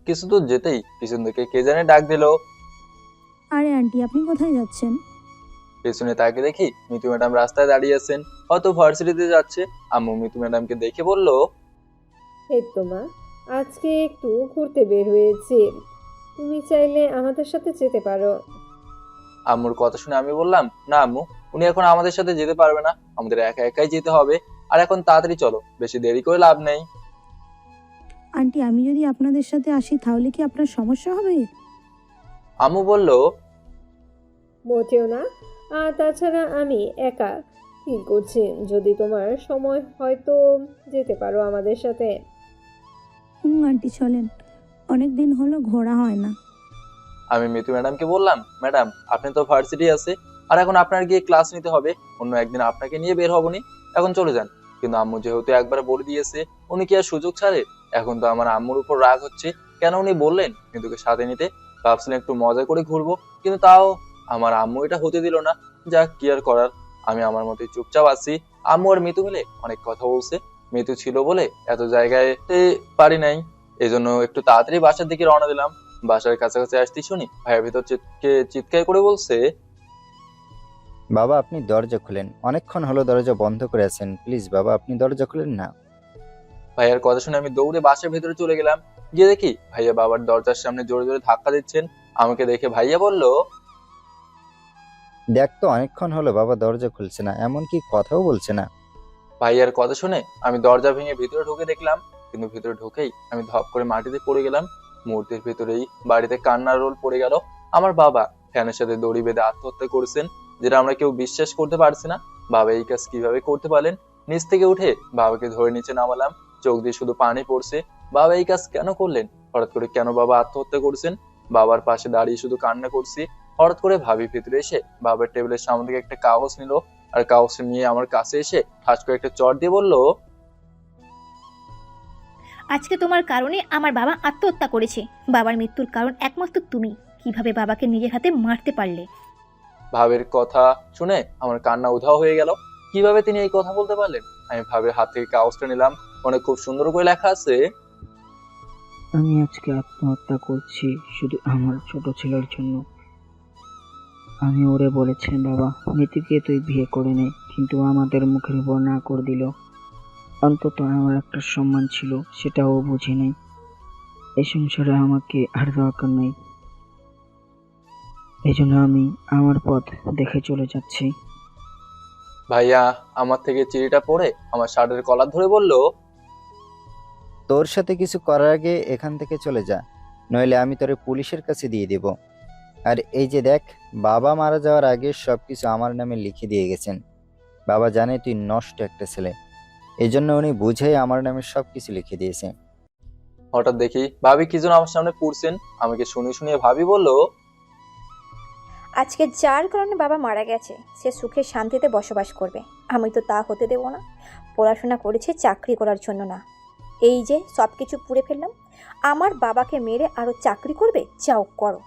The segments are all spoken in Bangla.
কিছু দূর যেতেই পিছন থেকে কে জানে ডাক দিল। আরে আন্টি, আপনি কোথায় যাচ্ছেন? পেছনে তাকে দেখি মিতু ম্যাডাম রাস্তায় দাঁড়িয়ে আছেন, হয়তো ভার্সিটিতে যাচ্ছে। আম্মু মিতু ম্যাডামকে দেখে বলল, এই তো মা, আজকে একটু ঘুরতে বের হয়েছি, তুমি চাইলে আমাদের সাথে যেতে পারো। আম্মুর কথা শুনে আমি বললাম, না আম্মু, উনি এখন আমাদের সাথে যেতে পারবে না, আমাদের একা একাই যেতে হবে। আর এখন তাড়াতাড়ি চলো, বেশি দেরি করে লাভ নেই। আন্টি, আমি যদি আপনাদের সাথে আসি তাহলে কি আপনার সমস্যা হবে? আম্মু বলল, মোটেও না। আর তাছাড়া আমি একা ফিল করছি, যদি তোমার সময় হয়তো যেতে পারো আমাদের সাথে। আন্টি চলেন, অনেক দিন হলো ঘোরা হয় না। আমি মিতু ম্যাডামকে বললাম, ম্যাডাম আপনি তো ভার্সিটি আছে, আর এখন আপনার গিয়ে ক্লাস নিতে হবে, অন্য একদিন আপনাকে নিয়ে বের হবনি, এখন চলে যান। কিন্তু আম্মু যেহেতু একবার বলে দিয়েছে, উনি কি আর সুযোগ ছাড়ে? এখন তো আমার আম্মুর উপর রাগ হচ্ছে, কেন উনি বললেন মিতুকে সাথে নিতে। ভাবছিলাম একটু মজা করে ঘুরবো, কিন্তু তাও আমার আম্মু এটা হতে দিল না। যাক, কি আর করার, আমি আমার মতোই চুপচাপ আছি। আম্মু আর মিতু মিলে অনেক কথা বলছে, মিতু ছিল বলে এত জায়গায় পারি নাই, এজন্য একটু তাড়াতাড়ি বাসার দিকে রওনা দিলাম। বাসার কাছাকাছি আসতেই শুনি ভাইয়ের ভিতর চিৎকার করে বলছে, বাবা আপনি দরজা খুলেন, অনেকক্ষণ হলো দরজা বন্ধ করে আছেন, প্লিজ বাবা আপনি দরজা খুলেন না। ভাইয়ার কথা শুনে আমি দৌড়ে বাসার ভেতরে চলে গেলাম। গিয়ে দেখি ভাইয়া বাবার দরজার সামনে জোরে জোরে ধাক্কা দিচ্ছেন। আমাকে দেখে ভাইয়া বলল, দেখ তো অনেকক্ষণ হলো বাবা দরজা খুলছে না, এমনকি কথাও বলছে না। ভাইয়ার কথা শুনে আমি দরজা ভেঙে ভিতরে ঢুকে দেখলাম, কিন্তু ভিতরে ঢুকেই আমি ধপ করে মাটিতে পড়ে গেলাম। মুহূর্তের ভেতরেই বাড়িতে কান্নার রোল পড়ে গেল। আমার বাবা ফ্যানের সাথে দড়ি বেঁধে আত্মহত্যা করেছেন, যেটা আমরা কেউ বিশ্বাস করতে পারছি না। বাবা এই কাজ কিভাবে করতে পারলেন? নিচ থেকে উঠে বাবাকে ধরে নিচে নামালাম, চোখ দিয়ে শুধু পানি পড়ছে। বাবা এই কাজ কেন করলেন? হঠাৎ করে কেন বাবা আত্মহত্যা করেছেন? বাবার পাশে দাঁড়িয়ে শুধু কান্না করছি। হঠাৎ করে ভাবি ভিতরে এসে বাবার টেবিলের সামনে থেকে একটা কাগজ নিল, আর কাগজটা নিয়ে আমার কাছে এসে ঠাস করে একটা চড় দিয়ে বলল, আজকে তোমার কারণে আমার বাবা আত্মহত্যা করেছে। বাবার মৃত্যুর কারণ একমাত্র তুমি। কিভাবে বাবাকে নিজের হাতে মারতে পারলে? ভাবের কথা শুনে আমার কান্না উধাও হয়ে গেল। কিভাবে তিনি এই কথা বলতে পারলেন? আমি ভাবের হাত থেকে কাগজটা নিলাম, অনেক খুব সুন্দর করে লেখা আছে, আমি আজকে আত্মহত্যা করছি শুধু আমার ছোট ছেলের জন্য। আমি ওরে বলেছি, বাবা নীতিকে তুই বিয়ে করে নে, কিন্তু আমাদের মুখের উপর না করে দিল। অন্তত আমার একটা সম্মান ছিল, সেটাও বুঝি নাই। এই সংসারে আমাকে আর দরকার নেই, এই জন্য আমি আমার পথ দেখে চলে যাচ্ছি। ভাইয়া আমার থেকে চিঠিটা পড়ে আমার শার্টের কলার ধরে বলল, তোর সাথে কিছু করার আগে এখান থেকে চলে যা, নইলে আমি তোরে পুলিশের কাছে দিয়ে দেব। আর এই যে দেখ, বাবা মারা যাওয়ার আগে সবকিছু আমার নামে লিখে দিয়ে গেছেন। বাবা জানে তুই নষ্ট একটা ছেলে, এই জন্য উনি বুঝেই আমার নামে সবকিছু লিখে দিয়েছে। হঠাৎ দেখি ভাবি কি যেন আমার সামনে পড়ছেন। আমাকে শুনিয়ে শুনিয়ে ভাবি বলল, আজকে যার কারণে বাবা মারা গেছে সে সুখে শান্তিতে বসবাস করবে, আমি তো তা হতে দেব না। পড়াশোনা করেছে চাকরি করার জন্য না। এই যে সব কিছু পুড়ে ফেললাম, আমার বাবাকে মেরে আরো চাকরি করবে? যাও করো।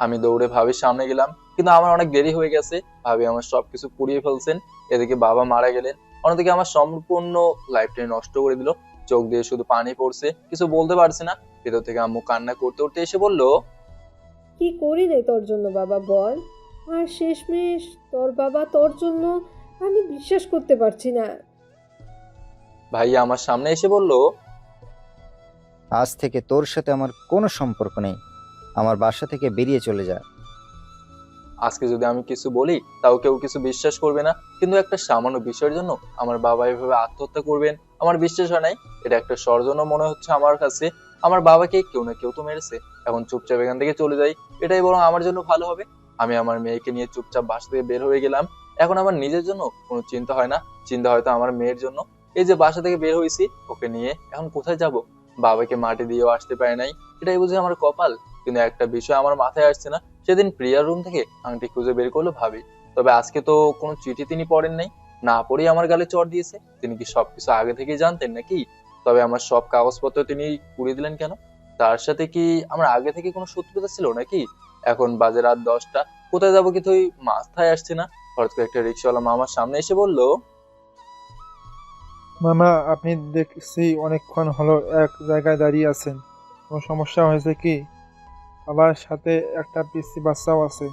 আমি দৌড়ে ভাবির সামনে গেলাম, কিন্তু আমার অনেক দেরি হয়ে গেছে। ভাবি আমার সবকিছু পুড়িয়ে ফেলছেন। এদিকে বাবা মারা গেলেন, অন্যদিকে আমার সম্পূর্ণ লাইফটাই নষ্ট করে দিল। চোখ দিয়ে শুধু পানি পড়ছে, কিছু বলতে পারছি না। ভেতর থেকে আম্মু কান্না করতে করতে এসে বলল, কি করি রে তোর জন্য বাবা, বল। আর শেষমেশ তোর বাবা তোর জন্য, আমি বিশ্বাস করতে পারছি না। ভাইয়া আমার সামনে এসে বলল, আজ থেকে তোর সাথে আমার কোনো সম্পর্ক নেই, আমার বাসা থেকে বেরিয়ে চলে যা। আজকে যদি আমি কিছু বলি তাও কেউ কিছু বিশ্বাস করবে না, কিন্তু একটা সামান্য বিষয়ের জন্য আমার বাবা এভাবে আত্মহত্যা করবেন আমার বিশ্বাস হয় নাই। এটা একটা ষড়যন্ত্র মনে হচ্ছে আমার কাছে। আমার বাবাকে কেউ না কেউ তো মেরেছে, এখন চুপচাপ এখান থেকে চলে যাই, এটাই বরং আমার জন্য ভালো হবে। আমি আমার মেয়েকে নিয়ে চুপচাপ বাসা থেকে বের হয়ে গেলাম। এখন আমার নিজের জন্য কোনো চিন্তা হয় না, চিন্তা হয়তো আমার মেয়ের জন্য। এই যে বাসা থেকে বের হয়েছি, ওকে নিয়ে এখন কোথায় যাব? বাবাকে মাটি দিয়েও আসতে পারে নাই, এটাই বুঝি আমার কপাল। কিন্তু একটা বিষয় আমার মাথায় আসছে না, সেদিন প্রিয়ার রুম থেকে আংটি খুঁজে বের করলো ভাবি, তবে আজকে তো কোনো চিঠি তিনি পড়েন নাই, না পড়েই আমার গালে চড় দিয়েছে। তিনি কি সবকিছু আগে থেকেই জানতেন নাকি? তবে আমার সব কাগজপত্র তিনি পুড়িয়ে দিলেন কেন? তার সাথে কি আমার আগে থেকে কোনো শত্রুতা ছিল নাকি? এখন বাজে রাত 10টা, কোথায় যাবো কি তুই মাথায় আসছে না। হঠাৎ করে একটা রিক্সাওয়ালা মামার সামনে এসে বলল, মামা আপনি দেখছি অনেকক্ষণ হলো এক জায়গায় দাঁড়িয়ে আছেন, কোনো সমস্যা হয়েছে কি? বাবার সাথে একটা পিচ্চি বাচ্চাও আছে।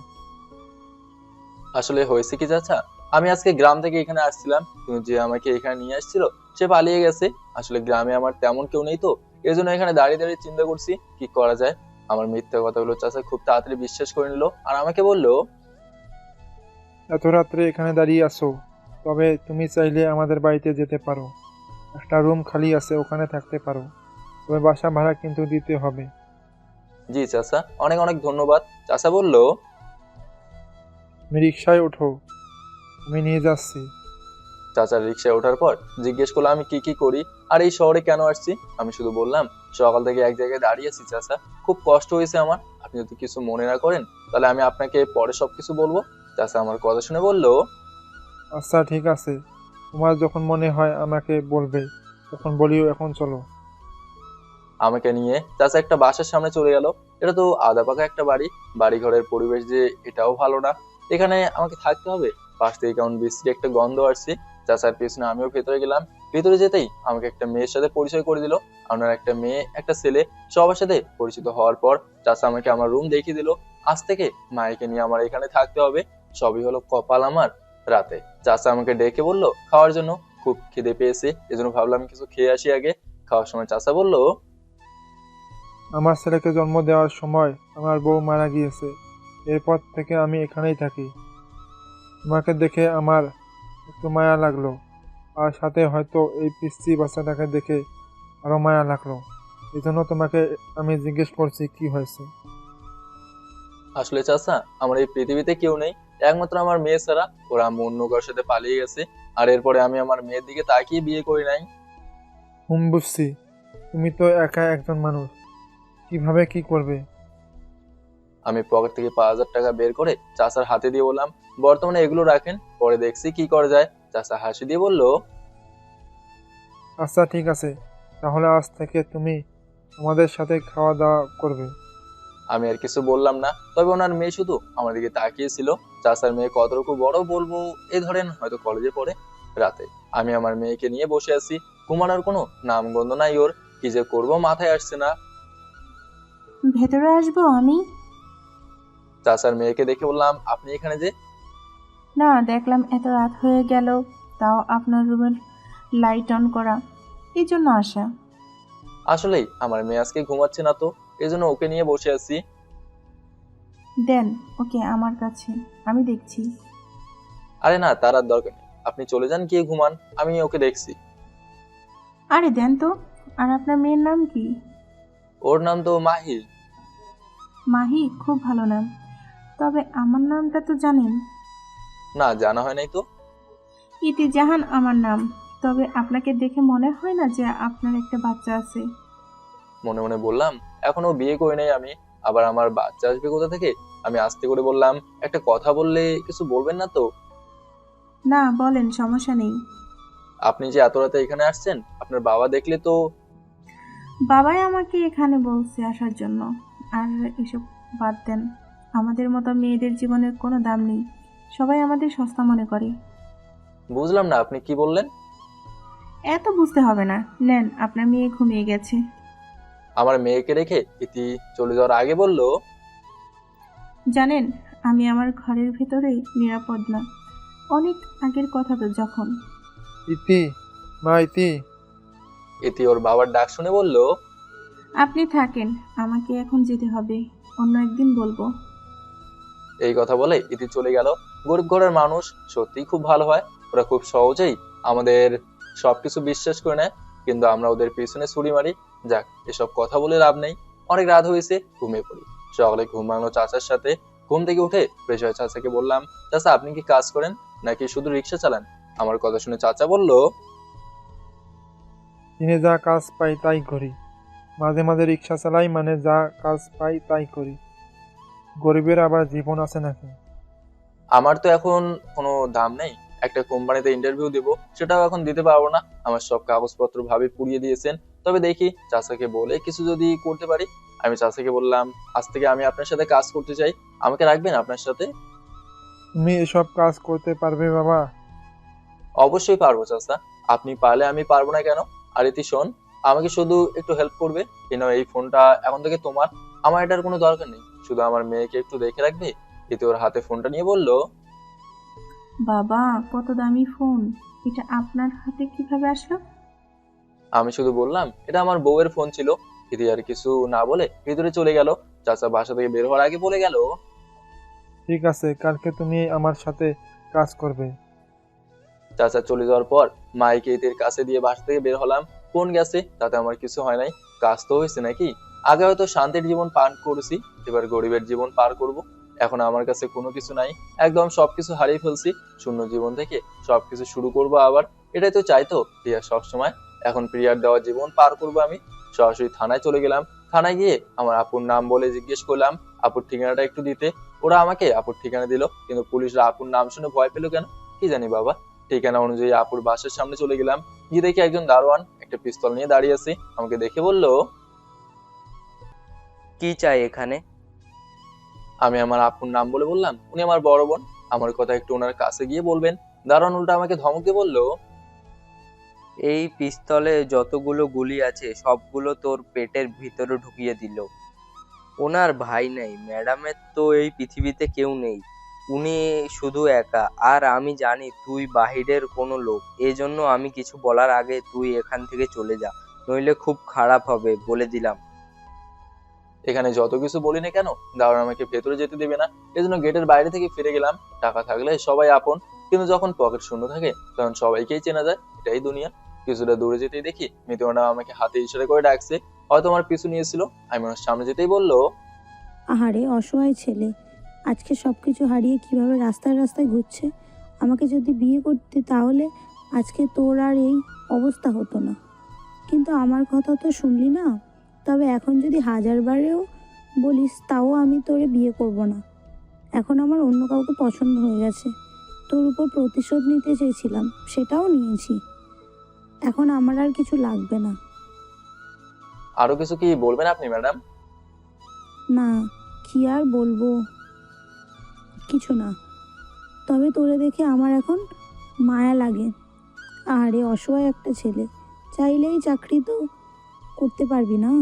আসলে হয়েছে কি চাচা, আমি আজকে গ্রাম থেকে এখানে আসছিলাম, কিন্তু যে আমাকে এখানে নিয়ে আসছিল সে পালিয়ে গেছে। আসলে গ্রামে আমার তেমন কেউ নেই, তো এই জন্য এখানে দাঁড়িয়ে দাঁড়িয়ে চিন্তা করছি কি করা যায়। আমার মিথ্যা কথাগুলো চাচা খুব তাড়াতাড়ি বিশ্বাস করে নিল, আর আমাকে বললো, এত রাত্রে এখানে দাঁড়িয়ে আছো, তবে তুমি চাইলে আমাদের বাড়িতে যেতে পারো। একটা রুম খালি আছে, ওখানে থাকতে পারো। তবে বাসা ভাড়া কিন্তু দিতে হবে। জি চাচা, অনেক অনেক ধন্যবাদ। চাচা বললো, তুমি রিক্সায় ওঠো, আমি নিয়ে যাচ্ছি। চাচার রিক্সায় ওঠার পর জিজ্ঞেস করলো আমি কি কি করি আর এই শহরে কেন আসছি। আমি শুধু বললাম সকাল থেকে এক জায়গায় দাঁড়িয়ে আছি চাচা, খুব কষ্ট হয়েছে আমার। আপনি যদি কিছু মনে না করেন তাহলে আমি আপনাকে পরে সবকিছু বলবো। চাচা আমার কথা শুনে বললো, আচ্ছা ঠিক আছে, তোমার যখন মনে হয় আমাকে বলবে, তখন বলিও। এখন চলো। আমাকে নিয়ে চাচা একটা বাসার সামনে চলে গেল। এটা তো আধা পাকা একটা বাড়ি, বাড়ি ঘরের পরিবেশ যে এটাও ভালো না। এখানে আমাকে থাকতে হবে। পাশ থেকে কেমন বিশ্রী একটা গন্ধ আসছে। চাচার পেছনে আমিও ভেতরে গেলাম। ভেতরে যেতেই আমাকে একটা মেয়ের সাথে পরিচয় করে দিল। আমার একটা মেয়ে একটা ছেলে সবার সাথে পরিচিত হওয়ার পর চাচা আমাকে আমার রুম দেখিয়ে দিল। আজ থেকে মাইকে নিয়ে আমার এখানে থাকতে হবে। সবই হলো কপাল আমার। রাতে চাচা আমাকে ডেকে বলল খাওয়ার জন্য, খুব খিদে পেয়েছে, এজন্য ভাবলাম কিছু খেয়ে আসি আগে। খাওয়ার সময় চাচা বলল, আমার ছেলেকে জন্ম দেওয়ার সময় আমার বউ মারা গিয়েছে। এরপর থেকে আমি এখানেই থাকি। তোমাকে দেখে আমার একটু মায়া লাগলো, আর সাথে হয়তো এই পিচ্চি বাচ্চাটাকে দেখে আরো মায়া লাগলো। এই জন্য তোমাকে আমি জিজ্ঞেস করছি কি হয়েছে। আসলে চাচা আমার এই পৃথিবীতে কেউ নেই, একমাত্র আমার মেয়ে ছাড়া। ওরা আম্মু অন্য কারোর সাথে পালিয়ে গেছে, আর এরপরে আমি আমার মেয়ের দিকে তাকিয়ে বিয়ে করি নাই। বুঝছি, তুমি তো একা একজন মানুষ, কিভাবে কি করবে? আমি পকেট থেকে 5,000 টাকা বের করে চাচার হাতে দিয়ে বললাম বর্তমানে এগুলো রাখেন, পরে দেখছি কি করা যায়। চাচা হাসি দিয়ে বলল, আচ্ছা ঠিক আছে, তাহলে আজ থেকে তুমি আমাদের সাথে খাওয়া দাওয়া করবে। আমি আর কিছু বললাম না, তবে ওনার মেয়ে শুধু আমার দিকে তাকিয়েছিল। চাচার মেয়ে কতটুকু বড় বলবো, এই ধরেন হয়তো কলেজে পড়ে। রাতে আমি আমার মেয়েকে নিয়ে বসে আছি, ঘুমানোর কোনো নামগন্ধ নাই ওর। কি যে করবো মাথায় আসছে না। ভেতরে আসবো আমি? চাচার মেয়েকে দেখে বললাম আপনি এখানে যে? না, দেখলাম এত রাত হয়ে গেল, তাও আপনার রুমের লাইট অন করা, এই জন্য আসা। আসলেই আমার মেয়ে আজকে ঘুমাচ্ছে না, তো এই জন্য ওকে নিয়ে বসে আছি। দেন ওকে আমার কাছে, আমি দেখছি। আরে না, তার আর দরকার নেই, আপনি চলে যান, গিয়ে ঘুমান, আমি ওকে দেখছি। আরে দেন তো। আর আপনার মেয়ের নাম কি? ওর নাম তো মাহি। মাহি, খুব ভালো নাম। তবে আমার নামটা তো জানেন। না, জানা হয় নাই তো। ইতিজাহান আমার নাম। তবে আপনাকে দেখে মনে হয় না যে আপনার একটা বাচ্চা আছে? মনে মনে বললাম এখনো বিয়ে করি নাই আমি, আবার আমার বাচ্চা আসবে কোথা থেকে। আমি আস্তে করে বললাম একটা কথা বললে কিছু বলবেন না তো? না, বলেন, সমস্যা নেই। আপনি যে এত রাতে এখানে আসছেন, আপনার বাবা দেখলে তো। বাবাই আমাকে এখানে বলছে আসার জন্য। আর এসব বাদ দেন, আমাদের মতো মেয়েদের জীবনের কোনো দাম নেই, সবাই আমাদের সস্তা মনে করে। বুঝলাম না আপনি কি বললেন। এত বুঝতে হবে না, নেন, আপনার মেয়ে ঘুমিয়ে গেছে। আমার মেয়েকে রেখে ইতি চলে যাওয়ার আগে বলল, জানেন, আমি আমার ঘরের ভেতরেই নিরাপদ না। অনেক আগের কথা তো যখন। ইতি, মা ইতি। ইতি ওর বাবার ডাক শুনে বলল, আপনি থাকেন, আমাকে এখন যেতে হবে, অন্য একদিন বলবো। এই কথা বলে ইতি চলে গেল। গরিব ঘরের মানুষ সত্যিই খুব ভালো হয়, ওরা খুব সহজেই আমাদের সবকিছু বিশ্বাস করে নেয়, কিন্তু আমরা ওদের পিছনে ছুরি মারি। যাক, এসব কথা বলে লাভ নেই। অনেক রাত হয়েছে, ঘুমিয়ে পড়ি। সকালে ঘুম ভাঙলো চাচার সাথে। ঘুম থেকে উঠে ফ্রেশ হয়ে চাচাকে বললাম, চাচা আপনি কি কাজ করেন নাকি শুধু রিক্সা চালান? আমার কথা শুনে চাচা বলল, দিনে যা কাজ পাই তাই করি, মাঝে মাঝে রিক্সা চালাই, মানে যা কাজ পাই তাই করি। গরিবের আবার জীবন আছে নাকি? আমার তো এখন কোনো দাম নেই, একটা কোম্পানিতে ইন্টারভিউ দেব, সেটাও এখন দিতে পারবো না। আমার সব কাগজপত্র ভাবে পুড়িয়ে দিয়েছেন। তবে দেখি চাচাকে বলে কিছু যদি করতে পারি। আমি চাচাকে বললাম আজ থেকে আমি আপনার সাথে কাজ করতে চাই, আমাকে রাখবেন আপনার সাথে? তুমি এসব কাজ করতে পারবে বাবা? অবশ্যই পারবো চাচা, আপনি পারলে আমি পারবো না কেন? আর ইতি শোন, আমাকে শুধু একটু হেল্প করবে? এই ফোনটা এখন থেকে তোমার। আমার এটার কোনো দরকার নেই, শুধু আমার মেয়েকে একটু দেখে রাখবে। এতে ওর হাতে ফোনটা নিয়ে বলল, বাবা, কত দামি ফোন! এটা আপনার হাতে কিভাবে আসলো? আমি শুধু বললাম এটা আমার বউয়ের ফোন ছিল। ইতি আর কিছু না বলে ভিতরে চলে গেল। চাচা বাসা থেকে বের হওয়ার আগে বলে গেল, ঠিক আছে, কালকে তুমি আমার সাথে কাজ করবে। চাচা চলে যাওয়ার পর মাইকে ইতির কাছে দিয়ে বাসা থেকে বের হলাম। ফোন গেছে তাতে আমার কিছু হয় নাই, কাজ তো হয়েছে নাকি। আগে হয়তো শান্তির জীবন পার করেছি, এবার গরিবের জীবন পার করব। এখন আমার কাছে কোনো কিছু নাই, একদম সবকিছু হারিয়ে ফেলছি। শূন্য জীবন থেকে সবকিছু শুরু করব আবার। এটাই তো চাইতো প্রিয়া সবসময়। এখন প্রিয়ার দেওয়া জীবন পার করব আমি। সরাসরি থানায় চলে গেলাম। থানায় গিয়ে আমার আপুর নাম বলে জিজ্ঞেস করলাম আপুর ঠিকানাটা একটু দিতে। ওরা আমাকে আপুর ঠিকানা দিল, কিন্তু পুলিশরা আপুর নাম শুনে ভয় পেলো কেন কি জানি বাবা। ঠিকানা অনুযায়ী আপুর বাসার সামনে চলে গেলাম। গিয়ে দেখি একজন দারোয়ান একটা পিস্তল নিয়ে দাঁড়িয়ে আছে। আমাকে দেখে বলল, কি চাই এখানে? আমি আমার আপুর নাম বলে বললাম উনি আমার বড় বোন, আমার কথা একটু ওনার কাছে গিয়ে বলবেন। দারোয়ান উল্টা আমাকে ধমক দিয়ে বলল, এই পিস্তলে যতগুলো গুলি আছে সবগুলো তোর পেটের ভিতরে ঢুকিয়ে দিল। ওনার ভাই নাই, ম্যাডামের তো এই পৃথিবীতে কেউ নেই, উনি শুধু একা। আর আমি জানি তুই বাহিরের কোনো লোক, এজন্য আমি কিছু বলার আগে তুই এখান থেকে চলে যা, নইলে খুব খারাপ হবে, বলে দিলাম। এখানে যত কিছু বলি না কেন দারোয়ান আমাকে ভেতরে যেতে দেবে না, এজন্য গেটের বাইরে থেকে ফিরে গেলাম। টাকা থাকলে সবাই আপন, কিন্তু যখন পকেট শূন্য থাকে তখন সবাইকেই চেনা যায়, এটাই দুনিয়া। কিছুটা দূরে যেতেই দেখি মিতু ম্যাডাম আমাকে হাতে ইশারা করে ডাকছে, হয়তো আমার পিছু নিয়েছিল। আমি ওনার সামনে যেতেই বলল, আহারে অসহায় ছেলে, আজকে সব কিছু হারিয়ে কিভাবে রাস্তায় রাস্তায় ঘুরছে। আমাকে যদি বিয়ে করতে তাহলে আজকে তোর আর এই অবস্থা হতো না। কিন্তু আমার কথা তো শুনলি না। তবে এখন যদি হাজারবারেও বলিস তাও আমি তোরে বিয়ে করব না। এখন আমার অন্য কাউকে পছন্দ হয়ে গেছে। তোর উপর প্রতিশোধ নিতে চেয়েছিলাম, সেটাও নিয়েছি। এখন আমার আর কিছু লাগবে না। আরো কিছু কি বলবেন আপনি ম্যাডাম? না, কি আর বলবো, কিছু না। তবে তোরে দেখে আমার এখন মায়া লাগে। আরে অসহায় একটা ছেলে, চাইলেই চাকরি তো করতে পারবি না।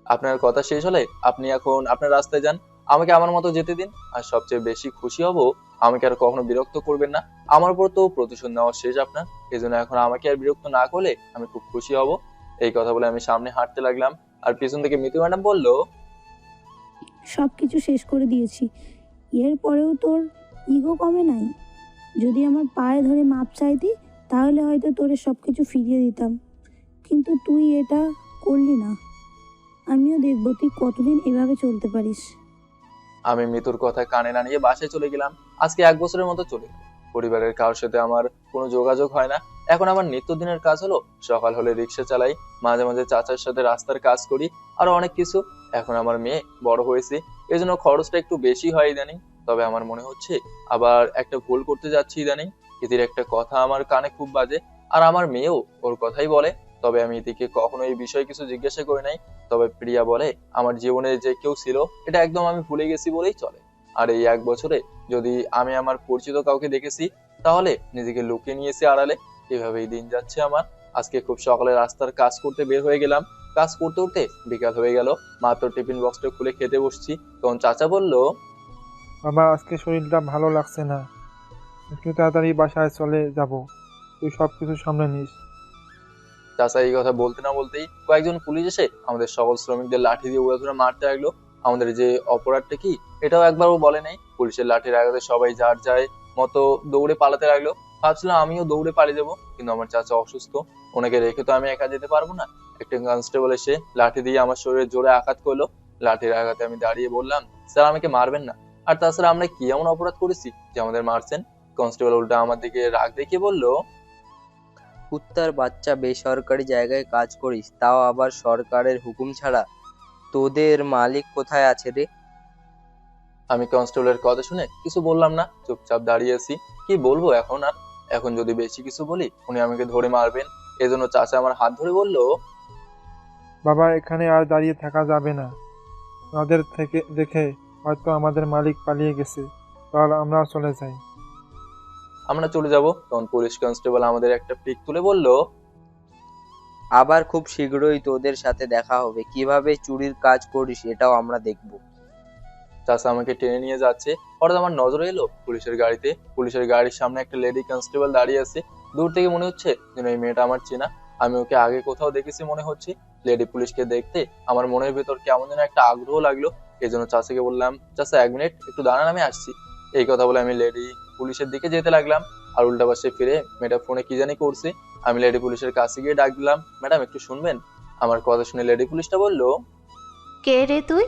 আপনার কথা শেষ হলে আপনি এখন আপনার রাস্তায় যান, আমাকে আমার মতো যেতে দিন। আর সবচেয়ে বেশি খুশি হব আমাকে আর কখনো বিরক্ত করবেন না। আমার উপর তো প্রতিশোধ নেওয়া শেষ আপনার, এই জন্য এখন আমাকে আর বিরক্ত না করলে আমি খুব খুশি হব। এই কথা বলে আমি সামনে হাঁটতে লাগলাম। আর পিছন থেকে মিতু ম্যাডাম বলল, সব কিছু শেষ করে দিয়েছি, এরপরেও তোর ইগো কমে নাই। যদি আমার পায়ে ধরে মাপ চাইতি তাহলে হয়তো তোরে সব কিছু ফিরিয়ে দিতাম, কিন্তু তুই এটা করলি না। আমিও দেখবো তুই কতদিন এভাবে চলতে পারিস। আমি মিতুর কথা কানে না নিয়ে বাসায় চলে গেলাম। আজকে 1 বছরের মতো চলে গেল। পরিবারের কারোর সাথে আমার কোনো যোগাযোগ হয় না। এখন আমার নিত্যদিনের কাজ হলো সকাল হলে রিক্সা চালাই, মাঝে মাঝে চাচার সাথে রাস্তার কাজ করি, আরো অনেক কিছু। এখন আমার মেয়ে বড় হয়েছে, এই জন্য খরচটা একটু বেশি হয় ইদানিং। তবে আমার মনে হচ্ছে আবার একটা ভুল করতে যাচ্ছি ইদানিং। ইতির একটা কথা আমার কানে খুব বাজে, আর আমার মেয়েও ওর কথাই বলে। তবে আমি ইতিকে কখনো এই বিষয়ে কিছু জিজ্ঞাসা করি নাই। তবে প্রিয়া বলে আমার জীবনে যে কেউ ছিল এটা একদম আমি ভুলে গেছি বলেই চলে। আর এই 1 বছরে যদি আমি আমার পরিচিত কাউকে দেখেছি তাহলে নিজেকে লুকিয়ে নিয়েছি আড়ালে। এভাবেই দিন যাচ্ছে আমার। আজকে খুব সকালে রাস্তার কাজ করতে বের হয়ে গেলাম। কাজ করতে করতে বিকাল হয়ে গেল। মাত্র টিফিন বক্সটা খুলে খেতে বসছি, তখন চাচা বলল, বাবা, আজকে শরীরটা ভালো লাগছে না, একটু তাড়াতাড়ি বাসায় চলে যাব, তুই সব কিছু সামলে নিস। চাচা এই কথা বলতে না বলতেই কয়েকজন পুলিশ এসে আমাদের সকল শ্রমিকদের লাঠি দিয়ে উড়াধুরা মারতে লাগলো। আমাদের যে অপরাধটা কি এটাও একবারও বলে নাই। পুলিশের লাঠির আঘাতে সবাই যার যায় মতো দৌড়ে পালাতে লাগলো। ভাবছিলাম আমিও দৌড়ে পালিয়ে যাবো, কিন্তু আমার চাচা অসুস্থ, ওনাকে রেখে তো আমি একা যেতে পারবো না। একটা কনস্টেবল এসে লাঠি দিয়ে আমার শরীরে জোরে আঘাত করলো। লাঠির আঘাতে আমি দাঁড়িয়ে বললাম, স্যার আমাকে মারবেন না। আর তাছাড়া আমরা কি এমন অপরাধ করেছি যে আমাদের মারছেন? কনস্টেবল উল্টা আমার দিকে রাগ দেখিয়ে বলল, কুত্তার বাচ্চা, বেসরকারি জায়গায় কাজ করিস, তাও আবার সরকারের হুকুম ছাড়া। তোদের মালিক কোথায় আছে রে? আমি কনস্টেবলের কথা শুনে কিছু বললাম না, চুপচাপ দাঁড়িয়ে আছি। কি বলবো এখন আর? এখন যদি বেশি কিছু বলি উনি আমাকে ধরে মারবেন। এজন্য চাচা আমার হাত ধরে বলল, বাবা, এখানে আর দাঁড়িয়ে থাকা যাবে না, আমাদের থেকে দেখে হয়তো আমাদের মালিক পালিয়ে গেছে, তাহলে আমরাও চলে যাই। আমরা চলে যাব। তখন পুলিশ কনস্টেবল আমাদের একটা পিক তুলে বলল, আবার খুব শীঘ্রই তোদের সাথে দেখা হবে, কিভাবে চুরির কাজ করিস এটাও আমরা দেখব। চাচা আমাকে টেনে নিয়ে যাচ্ছে। হঠাৎ আমার নজরে এলো পুলিশের গাড়িতে। পুলিশের গাড়ির সামনে একটা লেডি কনস্টেবল দাঁড়িয়ে আছে। দূর থেকে মনে হচ্ছে যেন এই মেয়েটা আমার চেনা। আমি ওকে আগে কোথাও দেখেছি মনে হচ্ছে। লেডি পুলিশকে দেখতে আমার মনের ভেতর কেমন যেন একটা আগ্রহ লাগলো। এই জন্য চাচাকে বললাম, চাচা 1 মিনিট একটু দাঁড়ান, আমি আসছি। এই কথা বলে আমি লেডি পুলিশের দিকে যেতে লাগলাম। আর উল্টা পাশে ফিরে মেয়েটা ফোনে কি জানি করছে। আমি লেডি পুলিশের কাছে গিয়ে ডাক দিলাম, ম্যাডাম একটু শুনবেন। আমার কথা শুনে লেডি পুলিশটা বলল, কে রে তুই?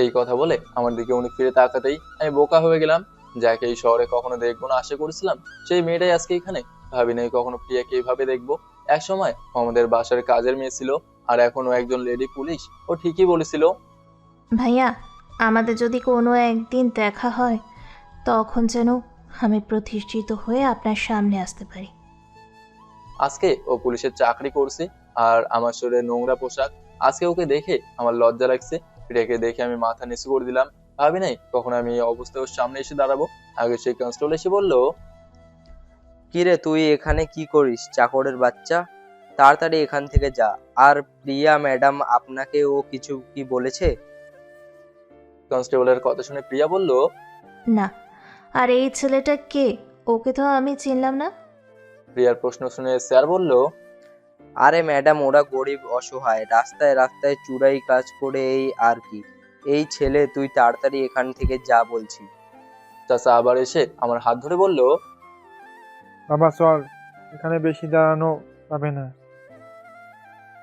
এই কথা বলে আমার দিকে উনি ফিরে তাকাতেই আমি বোকা হয়ে গেলাম। যাকে এই শহরে কখনো দেখবো না আশা করেছিলাম, সেই মেয়েটাই আজকে এখানে। ভাবি নাই কখনো প্রিয়াকে এইভাবে দেখবো। এক সময় আমাদের বাসার কাজের মেয়ে ছিল, আর এখন ও একজন লেডি পুলিশ। ও ঠিকই বলেছিল। ভাইয়া, আমাদের যদি কোনো একদিন দেখা হয় তখন যেন আমি প্রতিষ্ঠিত হয়ে আপনার সামনে আসতে পারি। আজকে ও পুলিশের চাকরি করছে, আর আমার শরীরে নোংরা পোশাক। আজকে ওকে দেখে আমার লজ্জা লাগছে। প্রিয়াকে দেখে আমি মাথা নিচু করে দিলাম। ভাবি নাই কখন আমি এই অবস্থায় ওর সামনে এসে দাঁড়াবো। আগে সেই কনস্টেবল এসে বলল, কিরে তুই এখানে কি করিস চাকরের বাচ্চা? তাড়াতাড়ি এখান থেকে যা। আর প্রিয়া ম্যাডাম আপনাকে ও কিছু কি বলেছে? কনস্টেবলের কথা শুনে প্রিয়া বলল, না। আর এই ছেলেটা কে? ওকে তো আমি চিনলাম না। প্রিয়ার প্রশ্ন শুনে স্যার বলল, আরে ম্যাডাম, ওরা গরিব অসহায়, রাস্তায় রাস্তায় চুরাই কাজ করে, এই আর কি। এই ছেলে, তুই তাড়াতাড়ি এখান থেকে যা বলছি। চাচা আবার এসে আমার হাত ধরে বলল, বাবা চল, এখানে বেশি দাঁড়ানো যাবে না।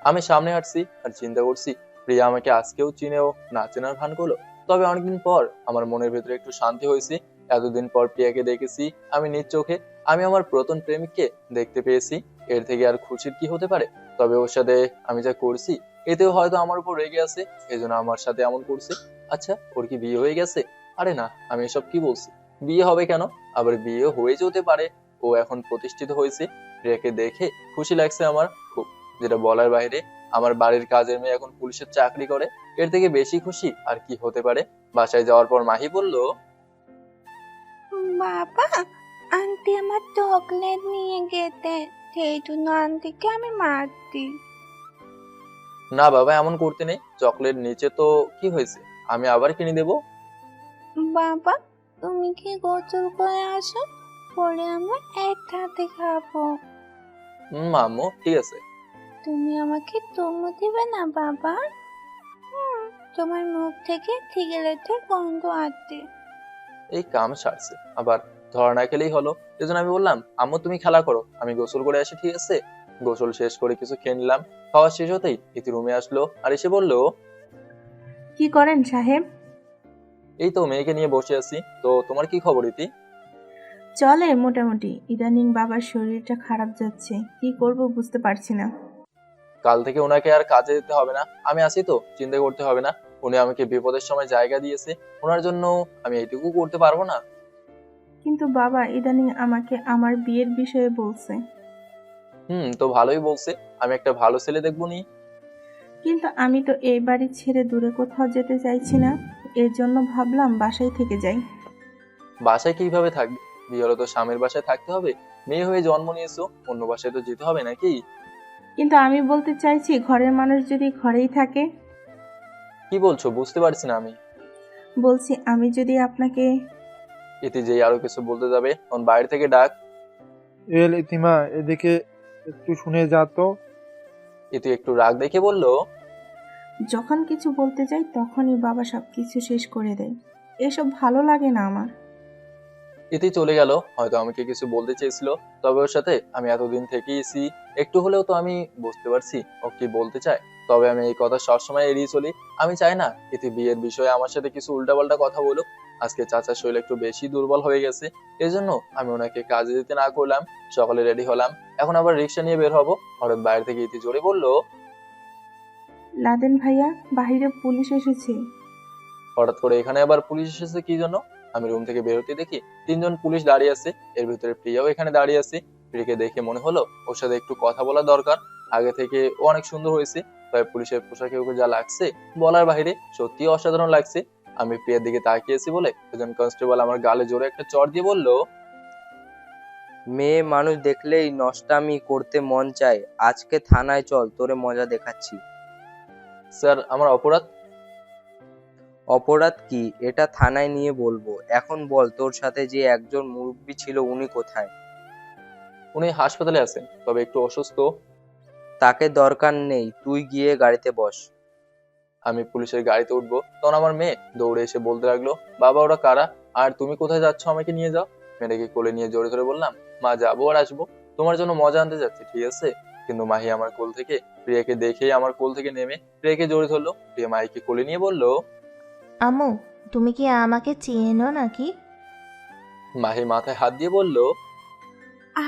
আমি সামনে হাঁটছি আর চিন্তা করছি প্রিয়া আমাকে আজকেও চিনেও না চেনার ভান করলো। তবে অনেকদিন পর আমার মনের ভেতরে একটু শান্তি হয়েছে। এতদিন পর প্রিয়াকে দেখেছি আমি নিজ চোখে। আমি আমার প্রথম প্রেমিককে দেখতে পেয়েছি। এর থেকে আর খুশির কি হতে পারে? তবে ওর সাথে আমি যা করছি এতেও হয়তো আমার উপর রেগে আছে, এই জন্য আমার সাথে এমন করছে। আচ্ছা, ওর কি বিয়ে হয়ে গেছে? আরে না, আমি এসব কি বলছি? বিয়ে হবে কেন? আবার বিয়ে হয়ে যেতে পারে। ও এখন প্রতিষ্ঠিত হয়েছে। প্রিয়াকে দেখে খুশি লাগছে আমার খুব, যেটা বলার বাইরে। আমার বাড়ির কাজের মেয়ে এখন পুলিশের চাকরি করে। এর থেকে বেশি খুশি আর কি হতে পারে? বাসায় যাওয়ার পর মাহি বলল, বাবা, আন্টি আমার চকলেট নিয়ে গেতে, সেই জন্য আন্টিকে আমি মারতি। না বাবা, এমন করতে নেই। চকলেট নিচে তো কি হয়েছে, আমি আবার কিনে দেবো। বাবা, তুমি কি গোসল করে আসো, পরে আমরা একসাথে খাবো। আম্মু ঠিক আছে। তুমি আমাকে চুমু দিবে না বাবা? তোমার মুখ থেকে সিগারেটের গন্ধ আসছে। এই কাম সারছে, আবার ধরা না খেলেই হলো। এজন্য আমি বললাম, আম্মু তুমি খেলা করো, আমি গোসল করে আসি, ঠিক আছে? গোসল শেষ করে কিছু খেয়ে নিলাম। খাওয়া শেষ হতেই ইতি রুমে আসলো আর এসে বলল, কি করেন সাহেব? এই তো মেয়েকে নিয়ে বসে আছি। তো তোমার কি খবর ইতি? চলে মোটামুটি। ইদানিং বাবার শরীরটা খারাপ যাচ্ছে, কি করব বুঝতে পারছি না। কাল থেকে ওনাকে আর কাজে যেতে হবে না, আমি আছি তো, চিন্তা করতে হবে না। উনি আমাকে বিপদের সময় জায়গা দিয়েছে, ওনার জন্য আমি এইটুকু করতে পারবো না? কিন্তু বাবা ইদানিং আমাকে আমার বিয়ের বিষয়ে বলছে। তো ভালোই বলছে। আমি একটা ভালো ছেলে দেখবো নি। কিন্তু আমি তো এই বাড়ি ছেড়ে দূরে কোথাও যেতে চাইছি না। এর জন্য ভাবলাম বাসায় থেকে যাই। বাসায় কিভাবে থাকবে? বিয়ে হলে তো স্বামীর বাসায় থাকতে হবে। মেয়ে হয়ে জন্ম নিয়েছো, অন্য বাসায় তো যেতে হবে নাকি? কিন্তু আমি বলতে চাইছি, ঘরের মানুষ যদি ঘরেই থাকে। কি বলছো বুঝতে পারছি না আমি। বলছি আমি যদি আপনাকে। ইতি যেই আরো কিছু বলতে যাবে তখন বাইরে থেকে ডাক, ইতিমা, এদিকে একটু শুনে যা তো। ইতি একটু রাগ দেখে বলল, যখন কিছু বলতে যাই তখনই বাবা সবকিছু শেষ করে দেয়। এসব ভালো লাগে না আমার। ইতি চলে গেল। হয়তো আমাকে কিছু বলতে চেয়েছিল, তবে ওর সাথে আমি এতদিন থেকেইছি, একটু হলেও তো আমি বুঝতে পারছি ও কি বলতে চায়। তবে আমি এই কথা সবসময় এড়িয়ে চলি। আমি চাই না ইতি বিয়ের বিষয়ে আমার সাথে কিছু উল্টাপাল্টা কথা বলুক। আজকে চাচার শরীর একটু বেশি দুর্বল হয়ে গেছে, এজন্য আমি ওনাকে কাজে যেতে না করলাম। সকালে রেডি হলাম, এখন আবার রিক্সা নিয়ে বের হবো। হঠাৎ বাইরে থেকে ইতি জোরে বলল, লাদেন ভাইয়া, বাহিরে পুলিশ এসেছে। হঠাৎ করে এখানে আবার পুলিশ এসেছে কি জন্য? আমি রুম থেকে বেরোতে দেখি 3জন পুলিশ দাঁড়িয়ে আছে। এর ভিতরে প্রিয়াও এখানে দাঁড়িয়ে আছে। প্রিয়াকে দেখে মনে হলো ওর সাথে একটু কথা বলা দরকার। আগে থেকে ও অনেক সুন্দর হয়েছে, তবে পুলিশের পোশাকে ওকে যা লাগছে বলার বাইরে, সত্যি অসাধারণ লাগছে। আমি প্রিয়ার দিকে তাকিয়েছি বলে একজন কনস্টেবল আমার গালে জোরে একটা চড় দিয়ে বলল, মেয়ে মানুষ দেখলেই নষ্টামি করতে মন চায়। আজকে থানায় চল, তোরে মজা দেখাচ্ছি। স্যার, আমার অপরাধ? অপরাধ কি এটা থানায় নিয়ে বলবো। এখন বল, তোর সাথে যে একজন মুরব্বি ছিল উনি কোথায়? উনি হাসপাতালে আছেন, তবে একটু অসুস্থ। তাকে দরকার নেই, তুই গিয়ে গাড়িতে বস। আমি পুলিশের গাড়িতে উঠবো, তখন আমার মেয়ে দৌড়ে এসে বলতে লাগলো, বাবা ওরা কারা, আর তুমি কোথায় যাচ্ছ, আমাকে নিয়ে যাও। মেয়েটাকে কোলে নিয়ে জোরে ধরে বললাম, মা যাবো আর আসবো, তোমার জন্য মজা আনতে যাচ্ছি, ঠিক আছে? কিন্তু মাহি আমার কোল থেকে প্রিয়াকে দেখেই আমার কোল থেকে নেমে প্রিয়াকে জোরে ধরলো। প্রিয়া মাহিকে কোলে নিয়ে বলল, আম্মু, তুমি কি আমাকে চেনো নাকি? মাহি মাথায় হাত দিয়ে বলল,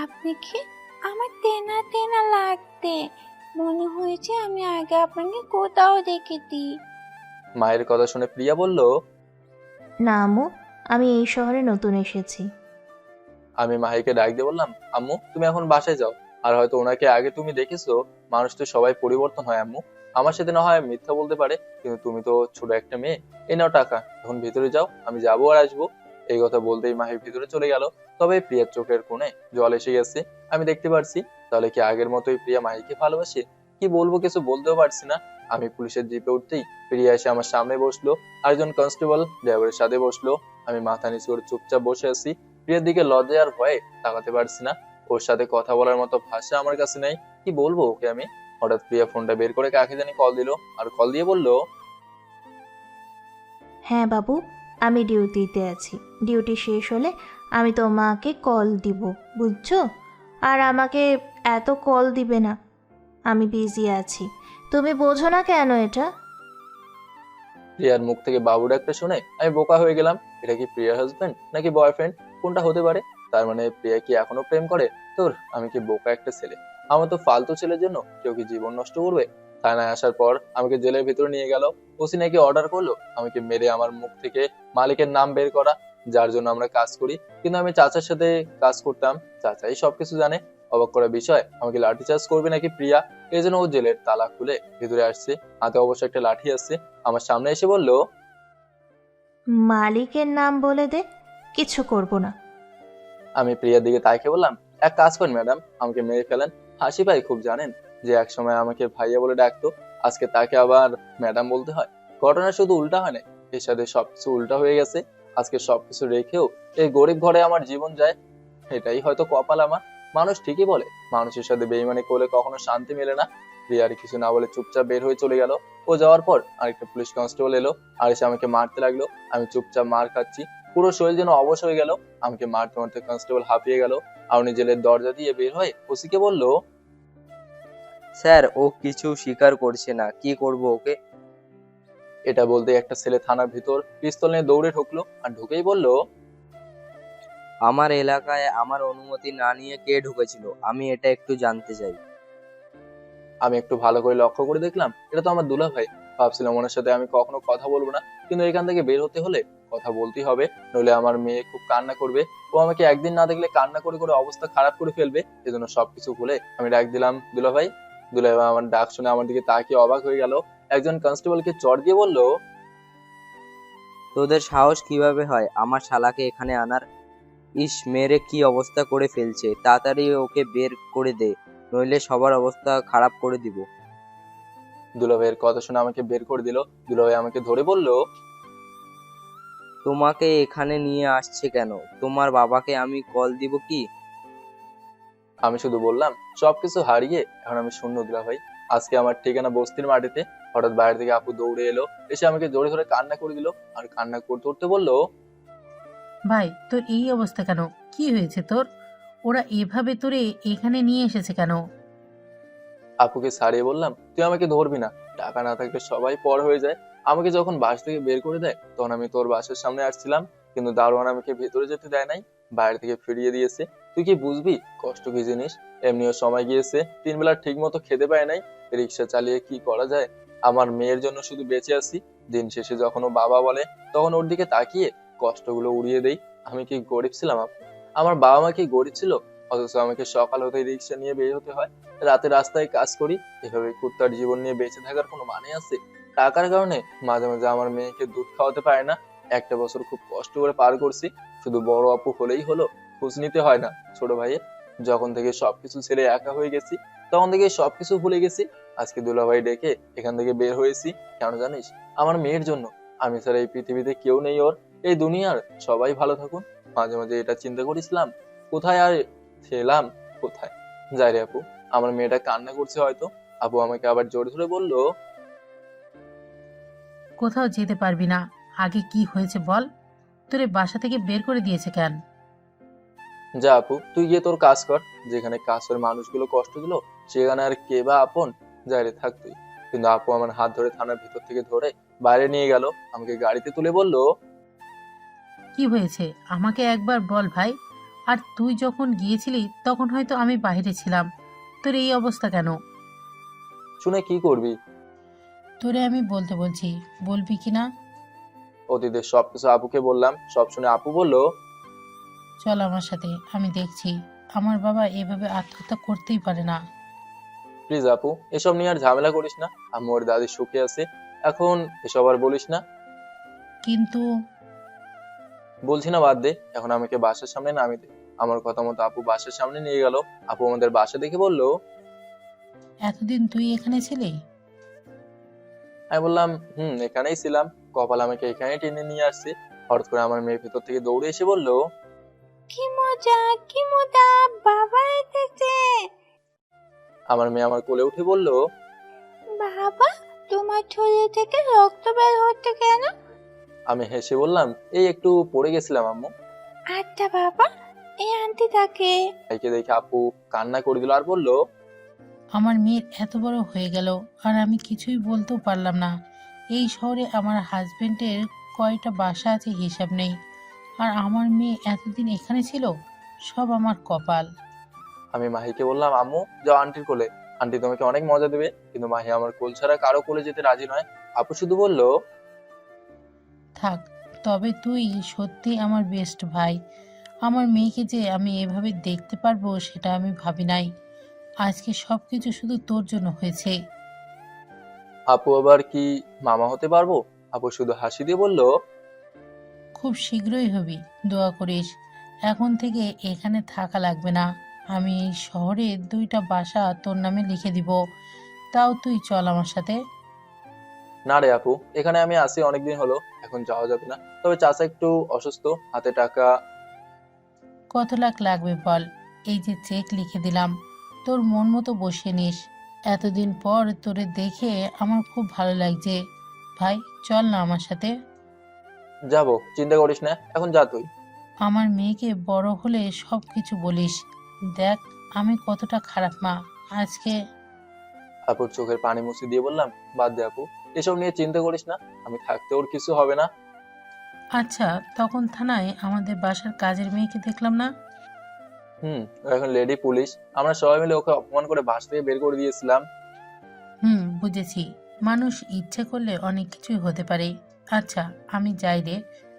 আপনি কি? আমার তেনা তেনা লাগতে মনে হয়েছে আমি আগে আপনাকে কোথাও দেখেছি। মায়ের কথা শুনে প্রিয়া বলল, না আম্মু, আমি এই শহরে নতুন এসেছি। আমি মাহিকে ডাক দিয়ে বললাম, আম্মু তুমি এখন বাসায় যাও, আর হয়তো ওনাকে আগে তুমি দেখেছো, মানুষ তো সবাই পরিবর্তন হয় আম্মু, আমার সাথে না হয় মিথ্যা বলতে পারে, কিন্তু তুমি তো ছোট একটা মেয়ে, এই নাও টাকা, এখন ভিতরে যাও, আমি যাবো আর আসবো। এই কথা বলতেই মাহি ভিতরে চলে গেল। তবে প্রিয়ার চোখের কোণে জল এসে গেছে, আমি দেখতে পারছি। তাহলে কি আগের মতোই প্রিয়া মাহিকে ভালোবাসে? কি বলবো, কিছু বলতেও পারছি না। আমি পুলিশের জিপে উঠতেই প্রিয়া এসে আমার সামনে বসলো, আরেকজন কনস্টেবল ড্রাইভারের সাথে বসলো। আমি মাথা নিচু করে চুপচাপ বসে আছি। প্রিয়ার দিকে লজ্জায় আর ভয়ে তাকাতে পারছি না। ওর সাথে কথা বলার মতো ভাষা আমার কাছে নেই, কি বলবো ওকে আমি। হঠাৎ প্রিয়া ফোনটা বের করে কাকে জানি কল দিল, আর কল দিয়ে বলল, হ্যাঁ বাবু, আমি ডিউটিতে আছি। ডিউটি শেষ হলে আমি তোমাকে কল দিব, বুঝছো? আর আমাকে এত কল দিবে না, আমি বিজি আছি। তুমি বোঝো না কেন এটা? প্রিয়ার মুখ থেকে বাবু ডাকটা শুনে আমি বোকা হয়ে গেলাম। এটা কি প্রিয়ার হাজবেন্ড নাকি বয়ফ্রেন্ড, কোনটা হতে পারে? তার মানে প্রিয়া কি এখনো প্রেম করে? তোর আমি কি বোকা একটা ছেলে, আমার তো ফালতু ছেলের জন্য কেউ কি জীবন নষ্ট করবে? থানায় আসার পর আমাকে জেলের ভিতরে নিয়ে গেল। ওসি নাকি অর্ডার করলো আমাকে মেরে আমার মুখ থেকে মালিকের নাম বের করা, যার জন্য আমরা কাজ করি। কিন্তু আমি চাচার সাথে কাজ করতাম, চাচাই সবকিছু জানে। অবাক করা বিষয়, আমাকে লাঠিচার্জ করবে নাকি প্রিয়া, এই জন্য ও জেলের তালা খুলে ভিতরে আসছে, হাতে অবশ্য একটা লাঠি আছে। আমার সামনে এসে বলল, মালিকের নাম বলে দে, কিছু করব না। আমি প্রিয়ার দিকে তাকিয়ে বললাম, এক কাজ করেন ম্যাডাম, আমাকে মেরে ফেলেন। হাসি পাই খুব, জানেন যে এক সময় আমাকে ভাইয়া বলে ডাকতো, আজকে তাকে আবার ম্যাডাম বলতে হয়। ঘটনা শুধু উল্টা হয় না, এর সাথে সবকিছু উল্টা হয়ে গেছে। আজকে সবকিছু রেখেও এই গরিব ঘরে আমার জীবন যায়, এটাই হয়তো কপাল আমার। মানুষ ঠিকই বলে, মানুষের সাথে বেইমানি করলে কখনো শান্তি মেলে না। প্রিয়ার কিছু না বলে চুপচাপ বের হয়ে চলে গেল। ও যাওয়ার পর আরেকটা পুলিশ কনস্টেবল এলো, আর এসে আমাকে মারতে লাগলো। আমি চুপচাপ মার খাচ্ছি, পুরো শরীর যেন অবশ হয়ে গেল। আমাকে মারতে মারতে কনস্টেবল হাঁপিয়ে গেল, আর উনি জেলের দরজা দিয়ে বের হয়ে ওসিকে বলল, স্যার, ও কিছু স্বীকার করছে না, কি করব ওকে? এটা বলতে একটা ছেলে থানার ভিতর পিস্তল নিয়ে দৌড়ে ঢুকলো, আর ঢুকেই বলল, আমার এলাকায় আমার অনুমতি না নিয়ে কে ঢুকেছিল, আমি এটা একটু জানতে চাই। আমি একটু ভালো করে লক্ষ্য করে দেখলাম এটা তো আমার দুলা ভাই। ভাবছিলাম ওনার সাথে আমি কখনো কথা বলবো না, কিন্তু এখান থেকে বের হতে হলে কথা বলতেই হবে, নইলে আমার মেয়ে খুব কান্না করবে। ও আমাকে একদিন না দেখলে কান্না করে করে অবস্থা খারাপ করে ফেলবে। এজন্য সবকিছু ভুলে আমি ডাক দিলাম, দুলা ভাই। দুলা ভাই আমার ডাক শুনে আমার দিকে তাকিয়ে অবাক হয়ে গেল। একজন কনস্টেবলকে চড় দিয়ে বলল, তোদের সাহস কিভাবে হয় আমার শালাকে এখানে আনার? ইস, মেরে কি অবস্থা করে ফেলছে, তাড়াতাড়ি ওকে বের করে দে, নইলে সবার অবস্থা খারাপ করে দিব। দুলা ভাইয়ের কথা শুনে আমাকে বের করে দিল। দুলা ভাই আমাকে ধরে বলল, তোমাকে এখানে নিয়ে আসছে কেন? তোমার বাবাকে আমি কল দিব কি? আমি শুধু বললাম, সবকিছু হারিয়ে এখন আমি শূন্য দুলা ভাই। আজকে আমার ঠিকানা বস্তির মাটিতে। হঠাৎ বাইরে থেকে আপু দৌড়ে এলো, এসে আমাকে জোরে ধরে কান্না করে দিল, আর কান্না করতে করতে বলল, ভাই, তোর এই অবস্থা কেন? কি হয়েছে তোর? ওরা এভাবে তোরে এখানে নিয়ে এসেছে কেন? আপুকে ছাড়িয়ে বললাম, তুই আমাকে ধরবি না, টাকা না থাকলে সবাই পর হয়ে যায়। আমাকে যখন বাস থেকে বের করে দেয় তখন আমি তোর বাসার সামনে আসছিলাম, কিন্তু দারোয়ান আমাকে ভেতরে যেতে দেয় নাই, বাইরে থেকে ফিরিয়ে দিয়েছে। তুই কি বুঝবি কষ্ট কি জিনিস? এমনিও সময় গিয়েছে, 3 বেলা ঠিক মতো খেতে পায় নাই, রিক্সা চালিয়ে কি করা যায়? আমার মেয়ের জন্য শুধু বেঁচে আছি। দিন শেষে যখন ও বাবা বলে তখন ওর দিকে তাকিয়ে কষ্টগুলো উড়িয়ে দেই। আমি কি গরিব ছিলাম আপু? আমার বাবা মা কি গরিব ছিল? অথচ আমাকে সকাল হতেই রিক্সা নিয়ে বের হতে হয়, রাতে রাস্তায় কাজ করি। এভাবে কুত্তার জীবন নিয়ে বেঁচে থাকার কোনো মানে আছে? টাকার কারণে মাঝে মাঝে আমার মেয়েকে দুধ খাওয়াতে পারে না। একটা বছর খুব কষ্ট করে পার করছি, শুধু বড় আপু হলেই হলো খোঁজ নিতে হয় না ছোট ভাইয়ের। যখন থেকে সবকিছু ছেড়ে একা হয়ে গেছি তখন থেকে সবকিছু ভুলে গেছি। আজকে দুলাভাই ডেকে এখান থেকে বের হয়েছি কেন জানিস? আমার মেয়ের জন্য। আমি ছাড়া এই পৃথিবীতে কেউ নেই ওর, এই দুনিয়ার সবাই ভালো থাকুন। মাঝে মাঝে এটা চিন্তা করেছিলাম কোথায় আর ছিলাম, কোথায়। যাই রে আপু, আমার মেয়েটা কান্না করছে হয়তো। আপু আমাকে আবার জোরে ধরে বলল, কোথাও যেতে পারবি না। আগে কি হয়েছে বল? তোরে বাসা থেকে বের করে দিয়েছে কেন? যা আপু, তুই গিয়ে তোর কাজ কর। যেখানে কাছের মানুষগুলো কষ্ট দিল সেখানে আর কে বা আপন? যাই রে, থাক তুই। কিন্তু আপু আমার হাত ধরে থানার ভিতর থেকে ধরে বাইরে নিয়ে গেল, আমাকে গাড়িতে তুলে বলল, কি হয়েছে আমাকে একবার বল ভাই। আর তুই যখন গিয়েছিলি তখন হয়তো আমি বাইরে ছিলাম। তোর এই অবস্থা কেন? শুনে কি করবি? তোরে আমি বলতে বলছি, বলবি কি না? অতীতের সবকিছু আপুকে বললাম। সব শুনে আপু বলল, চল আমার সাথে, আমি দেখছি। আমার বাবা এভাবে আত্মহত্যা করতেই পারে না। প্লিজ আপু, এসব নিয়ে আর ঝামেলা করিস না। আম্মু ওর দাদি সুখে আছে, এখন এসব আর বলিস না। কিন্তু বলছি না, বাদ দে। এখন আমাকে বাসার সামনে নামিয়ে দে। আমার কথা মতো আপু বাসার সামনে নিয়ে গেল। আপু আমাদের বাসা দেখে বলল, এতদিন তুই এখানে ছিলি? আমি বললাম, এখানেই ছিলাম। কপাল আমাকে এখানে টেনে নিয়ে আসছে। হঠাৎ করে আমার মেয়ে ভেতর থেকে দৌড়ে এসে বলল, কি মজা, কি মজা, বাবা এসেছে। আমার মেয়ে আমার কোলে উঠে বলল, বাবা, তোমার শরীর থেকে রক্ত বের হচ্ছে কেন? আমি হেসে বললাম, এই একটু পড়ে গেছিলাম আম্মু। আচ্ছা বাবা, এই আন্টিটাকে। ভাইকে দেখে আপু কান্না করে দিল আর বলল, আমার মেয়ের এত বড় হয়ে গেল আর আমি কিছুই বলতেও পারলাম না। এই শহরে আমার হাজবেন্ডের কয়টা বাসা আছে হিসাব নেই, আর আমার মেয়ে এতদিন এখানে ছিল। সব আমার কপাল। আমি মাহিকে বললাম, আম্মু যাও আন্টির কোলে, আন্টি তোমাকে অনেক মজা দেবে। কিন্তু মাহি আমার কোল ছাড়া কারো কোলে যেতে রাজি নয়। আপু শুধু বলল, থাক, তবে তুই সত্যি আমার বেস্ট ভাই। আমার মেয়েকে যে আমি এভাবে দেখতে পারবো সেটা আমি ভাবি নাই। আজকে সবকিছু শুধু তোর জন্য হয়েছে। আপু আবার কি মামা হতে পারবো? আপু শুধু হাসি দিয়ে বলল, খুব শীঘ্রই হবি, দোয়া করিস। এখন থেকে এখানে থাকা লাগবে না। আমি এই শহরে 2টা বাসা তোর নামে লিখে দিব। তাও তুই চল আমার সাথে। না রে আপু, এখানে আমি আসি অনেকদিন হলো, এখন যাওয়া যাবে না। তবে চাচা একটু অসুস্থ, হাতে টাকা। কত লাখ লাগবে বল? এই যে চেক লিখে দিলাম, তোর মন মতো বসিয়ে নিস। এতদিন পর তোরে দেখে আমার খুব ভালো লাগছে। ভাই, চল না আমার সাথে। যাবো, চিন্তা করিস না, এখন যা তুই। আমার মেয়েকে বড় হলে সব কিছু বলিস। দেখ আমি কতটা খারাপ মা আজকে। আপুর চোখের পানি মুছে দিয়ে বললাম, বাদ দে আপু, এসব নিয়ে চিন্তা করিস না। আমি থাকতে ওর কিছু হবে না। আচ্ছা, তখন থানায় আমাদের বাসার কাজের মেয়েকে দেখলাম না? ও এখন লেডি পুলিশ। আমরা সবাই মিলে ওকে অপমান করে বাসা থেকে বের করে দিয়েছিলাম। বুঝেছি। মানুষ ইচ্ছে করলে অনেক কিছুই হতে পারে। আচ্ছা, আমি যাই রে,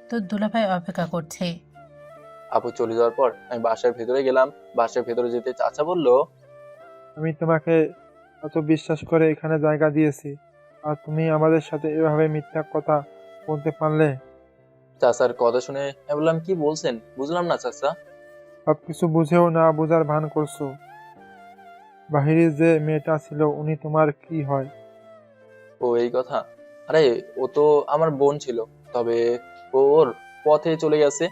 তোর দুলাভাই অপেক্ষা করছে। আপু চলে যাওয়ার পর আমি বাসার ভেতরে গেলাম। বাসার ভেতরে যেতে চাচা বলল, আমি তোমাকে এত বিশ্বাস করে এখানে জায়গা দিয়েছি, আর তুমি আমাদের সাথে এভাবে মিথ্যা কথা বলতে পারলে? চাচার কথা শুনে আমি বললাম, কি বলছেন? বুঝলাম না চাচা। সবকিছু বুঝেও না বোঝার ভান করছো। বাহিরে যে মেয়েটা ছিল উনি তোমার কি হয়? ও এই কথা। আরে ও তো আমার বোন ছিল, তবে ও ওর পথে চলে গেছে।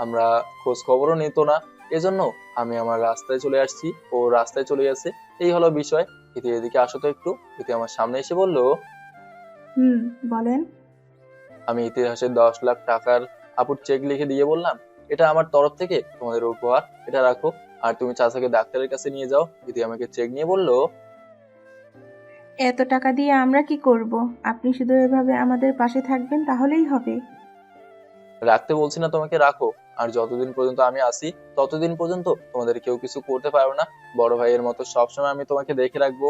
আমরা খোঁজ খবরও নিত না, এজন্য আমি আমার রাস্তায় চলে আসছি, ও রাস্তায় চলে গেছে। এই হলো বিষয়। ইতি এদিকে আসো তো একটু। ইতি আমার সামনে এসে বলল, বলেন। আমি ইতিহাসের 10 লাখ টাকার আপুর চেক লিখে দিয়ে বললাম, এটা আমার তরফ থেকে তোমাদের উপহার, এটা রাখো। আর তুমি চাচাকে ডাক্তারের কাছে নিয়ে যাও। ইতি আমাকে চেক নিয়ে বলল, এত টাকা দিয়ে আমরা কি করব? আপনি শুধু এভাবে আমাদের পাশে থাকবেন তাহলেই হবে। রাখতে বলছি না তোমাকে, রাখো। আর যতদিন পর্যন্ত আমি আসি ততদিন পর্যন্ত তোমাদের কেউ কিছু করতে পারবে না। বড় ভাইয়ের মতো সবসময় আমি তোমাকে দেখে রাখবো।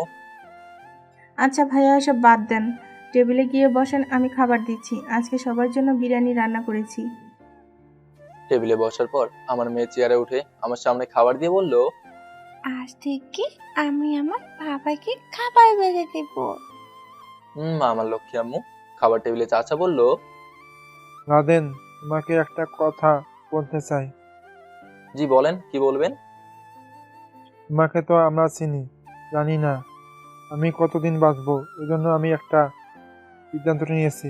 আচ্ছা ভাইয়া, এসব বাদ দেন, টেবিলে গিয়ে বসেন, আমি খাবার দিচ্ছি। আজকে সবার জন্য বিরিয়ানি রান্না করেছি। টেবিলে বসার পর আমার মেয়ে চেয়ারে উঠে আমার সামনে খাবার দিয়ে বলল, আজ থেকে আমি আমার বাবাকে খাবার বেড়ে দেব। আমার লক্ষ্মী আম্মু। খাবার টেবিলে চাচা বলল, রাদেন, তোমাকে একটা কথা বলতে চাই। জি বলেন, কি বলবেন? তোমাকে তো আমরা চিনি, জানি না আমি কতদিন বাঁচবো, এজন্য আমি একটা সিদ্ধান্ত নিয়েছি।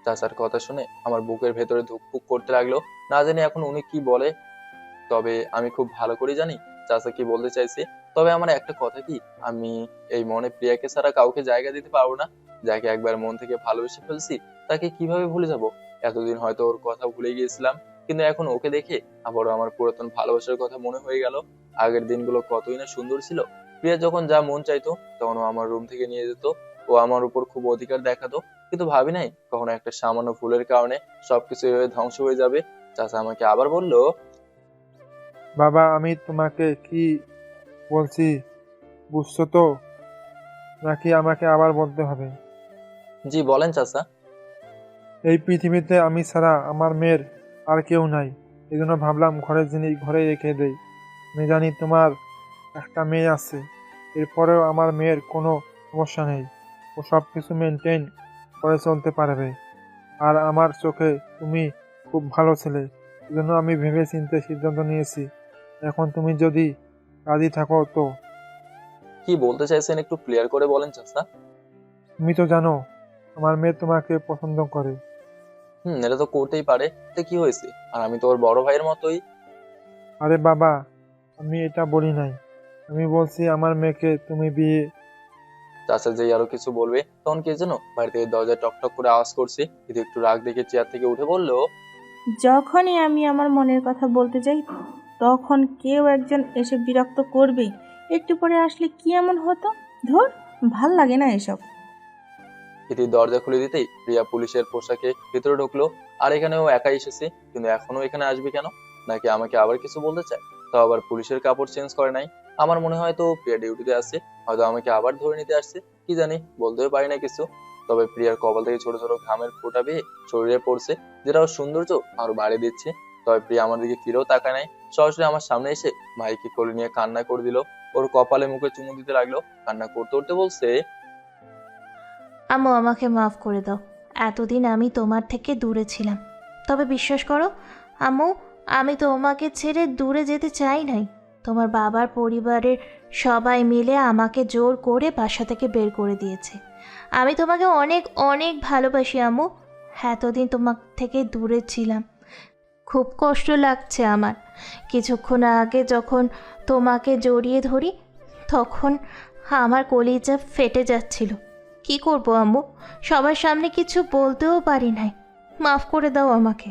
চাচার কথা শুনে আমার বুকের ভেতরে ধুকপুক করতে লাগলো। না জানি এখন উনি কি বলে, তবে আমি খুব ভালো করে জানি চাচা কি বলতে চাইছে। তবে আমার একটা কথা কি, আমি এই মনে প্রিয়াকে ছাড়া কাউকে জায়গা দিতে পারবো না। যাকে একবার মন থেকে ভালোবেসে ফেলছি তাকে কিভাবে ভুলে যাব? এতদিন হয়তো ওর কথা ভুলে গিয়েছিলাম, কিন্তু এখন ওকে দেখে আবারও আমার পুরাতন ভালোবাসার কথা মনে হয়ে গেল। আগের দিনগুলো কতই না সুন্দর ছিল। প্রিয়া যখন যা মন চাইতো তখন ও আমার রুম থেকে নিয়ে যেত, ও আমার উপর খুব অধিকার দেখাতো। কিন্তু ভাবি নাই কখনো একটা সামান্য ভুলের কারণে সবকিছু এভাবে ধ্বংস হয়ে যাবে। চাচা আমাকে আবার বলল, বাবা, আমি তোমাকে কি বলছি বুঝছো তো, নাকি আমাকে আবার বলতে হবে? জি বলেন চাচা। এই পৃথিবীতে আমি ছাড়া আমার মেয়ের আর কেউ নাই, এজন্য ভাবলাম ঘরের জিনিস ঘরে রেখে দেই। আমি জানি তোমার একটা মেয়ে আছে, এরপরেও আমার মেয়ের কোনো সমস্যা নেই, ও সব কিছু মেনটেন করে চলতে পারবে। আর আমার চোখে তুমি খুব ভালো ছেলে, এজন্য আমি ভেবে চিন্তে সিদ্ধান্ত নিয়েছি। এখন তুমি যদি রাজি থাকো তো। কি বলতে চাইছেন একটু ক্লিয়ার করে বলেন চাচা। তুমি তো জানো আমার মেয়ে তোমাকে পছন্দ করে। এটা তো করতেই পারে, তো কি হয়েছে? আর আমি তো ওর বড় ভাইয়ের মতোই। আরে বাবা, আমি এটা বলি নাই, আমি বলছি আমার মেয়েকে তুমি বিয়ে। চাচা যেই আরো কিছু বলবে তখন কে যেন বাড়ি থেকে দরজায় টকটক করে আওয়াজ করছে। কিন্তু একটু রাগ দেখে চেয়ার থেকে উঠে বলল, যখনই আমি আমার মনের কথা বলতে যাই তখন কেউ একজন এসে বিরক্ত করবেই। একটু পরে আসলে কি এমন হতো? ধুর, ভাল লাগে না এসব। ইতি দরজা খুলে দিতেই প্রিয়া পুলিশের পোশাকে ভিতরে ঢুকলো। আর এখানে ও একাই এসেছে, কিন্তু এখনো এখানে আসবে কেন? নাকি আমাকে আবার কিছু বলতে চায়? তো আবার পুলিশের কাপড় চেঞ্জ করে নাই। আমার মনে হয় তো প্রিয়া ডিউটিতে আছে, হয়তো আমাকে আবার ধরে নিতে আসছে, কি জানি, বলতেও পারি না কিছু। তবে প্রিয়ার কপাল থেকে ছোট ছোট ঘামের ফোঁটা বেয়ে শরীরে পড়ছে, যেটা ওর সৌন্দর্য আরো বাড়িয়ে দিচ্ছে। তবে প্রিয়া আমার দিকে ফিরেও তাকায় নাই, সরাসরি আমার সামনে এসে মাইকে কোলে নিয়ে কান্না করে দিল। ওর কপালে মুখে চুমু দিতে লাগলো, কান্না করতে করতে বলছে, আম্মু আমাকে মাফ করে দাও। এতদিন আমি তোমার থেকে দূরে ছিলাম, তবে বিশ্বাস করো আম্মু, আমি তোমাকে ছেড়ে দূরে যেতে চাই নাই। তোমার বাবার পরিবারের সবাই মিলে আমাকে জোর করে বাসা থেকে বের করে দিয়েছে। আমি তোমাকে অনেক অনেক ভালোবাসি আম্মু। এতদিন তোমার থেকে দূরে ছিলাম, খুব কষ্ট লাগছে আমার। কিছুক্ষণ আগে যখন তোমাকে জড়িয়ে ধরি তখন আমার কলিজা ফেটে যাচ্ছিল। কি করব আম্মু, সবার সামনে কিছু বলতেও পারি নাই। মাফ করে দাও আমাকে।